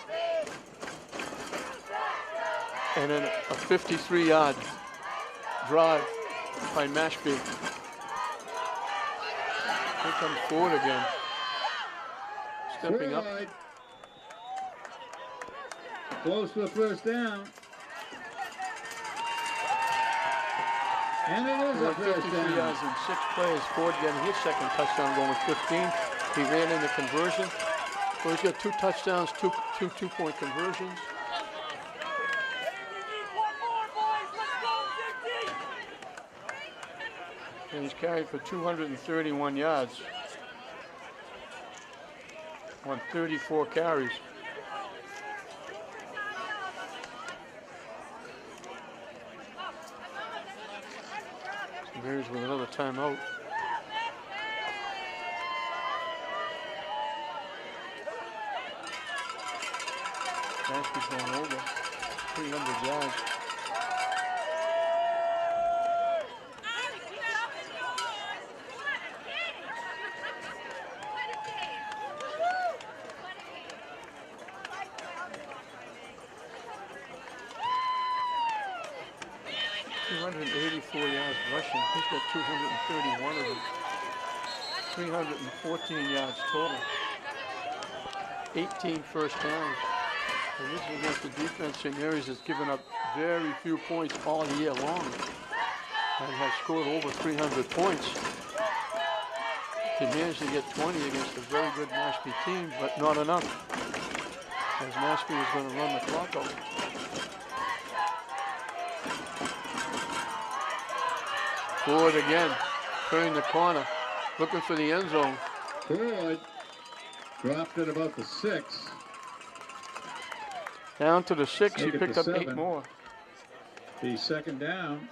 And then a 53-yard drive by Mashpee. Here comes Ford again. Stepping up. Close to the 1st down. And it is a 53 1st down. yards in 6 plays. Ford getting his 2nd touchdown, going 15. He ran in the conversion. So he's got 2 touchdowns, two 2-point conversions. And he's carried for 231 yards on 34 carries. Mary's with another timeout. Mashpee's going over 300 yards. yards rushing. He's got 231 of them. 314 yards total. 18 first downs. And this is against the defense St. Mary's has given up very few points all year long and has scored over 300 points. They managed to get 20 against a very good Mashpee team, but not enough, as Mashpee is going to run the clock out. Ford again, turning the corner, looking for the end zone. Ford dropped at about the 6. Down to the 6, he Make it picked the up 8 7. more. The second down.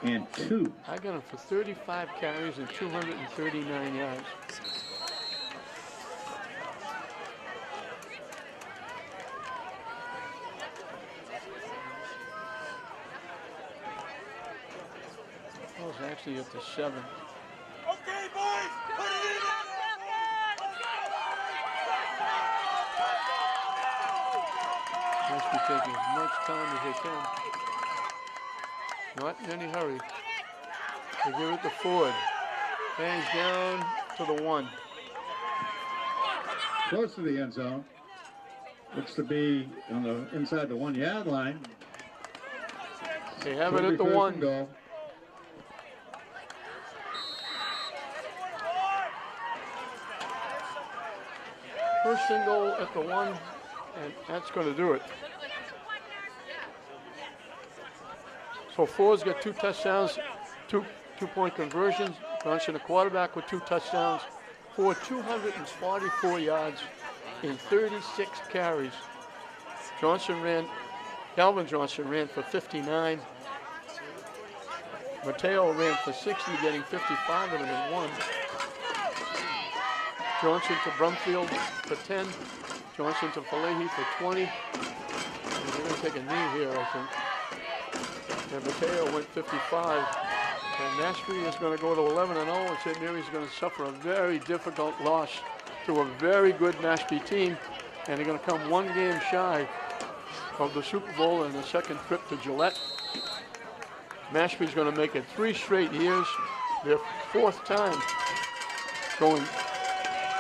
And 2. I got him for 35 carries and 239 yards. I was actually at the 7. Okay, boys, put it in there. Let's go. Mashpee taking as much time as they can. Not in any hurry. They give it to Ford. Bangs down to the 1. Close to the end zone. Looks to be on the inside the 1 yard line. They have it at the First 1. and goal. First and goal at the 1, and that's going to do it. So Ford's got 2 touchdowns, two-point conversions. Johnson, a quarterback with 2 touchdowns. Ford 244 yards in 36 carries. Calvin Johnson ran for 59. Mateo ran for 60, getting 55 of them in 1. Johnson to Brumfield for 10. Johnson to Falahi for 20. And they're going to take a knee here, I think. And Mateo went 55. And Mashpee is going to go to 11-0, and St. Mary's is going to suffer a very difficult loss to a very good Mashpee team. And they're going to come 1 game shy of the Super Bowl and the second trip to Gillette. Mashpee's going to make it 3 straight years, their 4th time going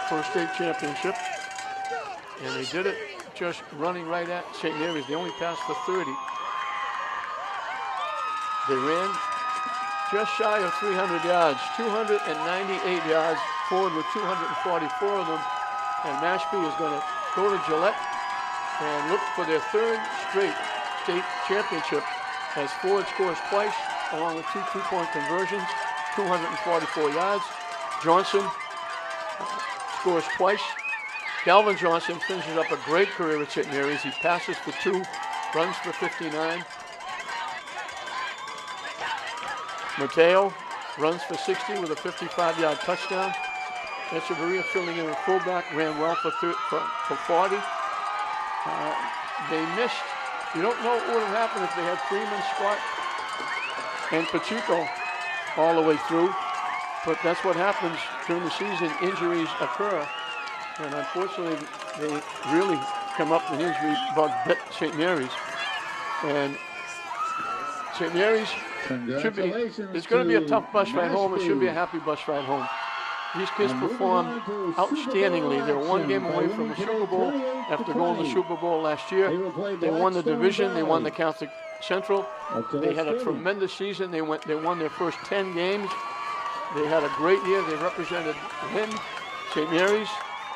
for a state championship. And they did it just running right at St. Mary's. They only passed for 30. They ran just shy of 300 yards, 298 yards, Ford with 244 of them. And Mashpee is going to go to Gillette and look for their 3rd straight state championship as Ford scores twice, along with 2 two-point conversions, 244 yards. Johnson scores twice. Calvin Johnson finishes up a great career at St. Mary's. He passes for 2, runs for 59. Mateo runs for 60 with a 55-yard touchdown. Echeverria filling in at fullback, ran well for 40. They missed. You don't know what would have happened if they had Freeman, Scott, and Pacheco all the way through. But that's what happens during the season. Injuries occur. And unfortunately, they really come up with injury bug bit St. Mary's. And St. Mary's should be, it's going to be a tough bus ride home. It should be a happy bus ride home. These kids performed outstandingly. They're 1 game away from the Super Bowl after going to the Super Bowl last year. They won the division. They won the Catholic Central. They had a tremendous season. They won their first 10 games. They had a great year. They represented Lynn, St. Mary's,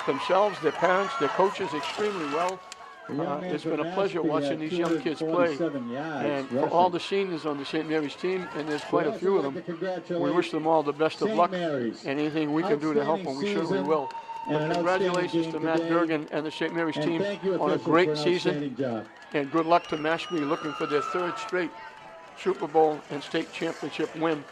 themselves, their parents, their coaches extremely well. It's been a pleasure watching these young kids play. And for all the seniors on the St. Mary's team, and there's quite a few of them, we wish them all the best of luck. Anything we can do to help them, we certainly will. But congratulations to Matt Durgan and the St. Mary's team on a great season. And good luck to Mashpee, looking for their 3rd straight Super Bowl and state championship win.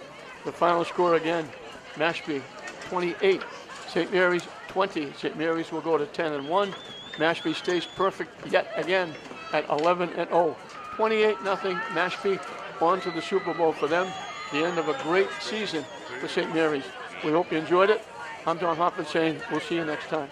The final score again, Mashpee 28, St. Mary's 20. St. Mary's will go to 10-1. Mashpee stays perfect yet again at 11-0. 28-0 Mashpee on to the Super Bowl for them. The end of a great season for St. Mary's. We hope you enjoyed it. I'm Don Hoffman saying we'll see you next time.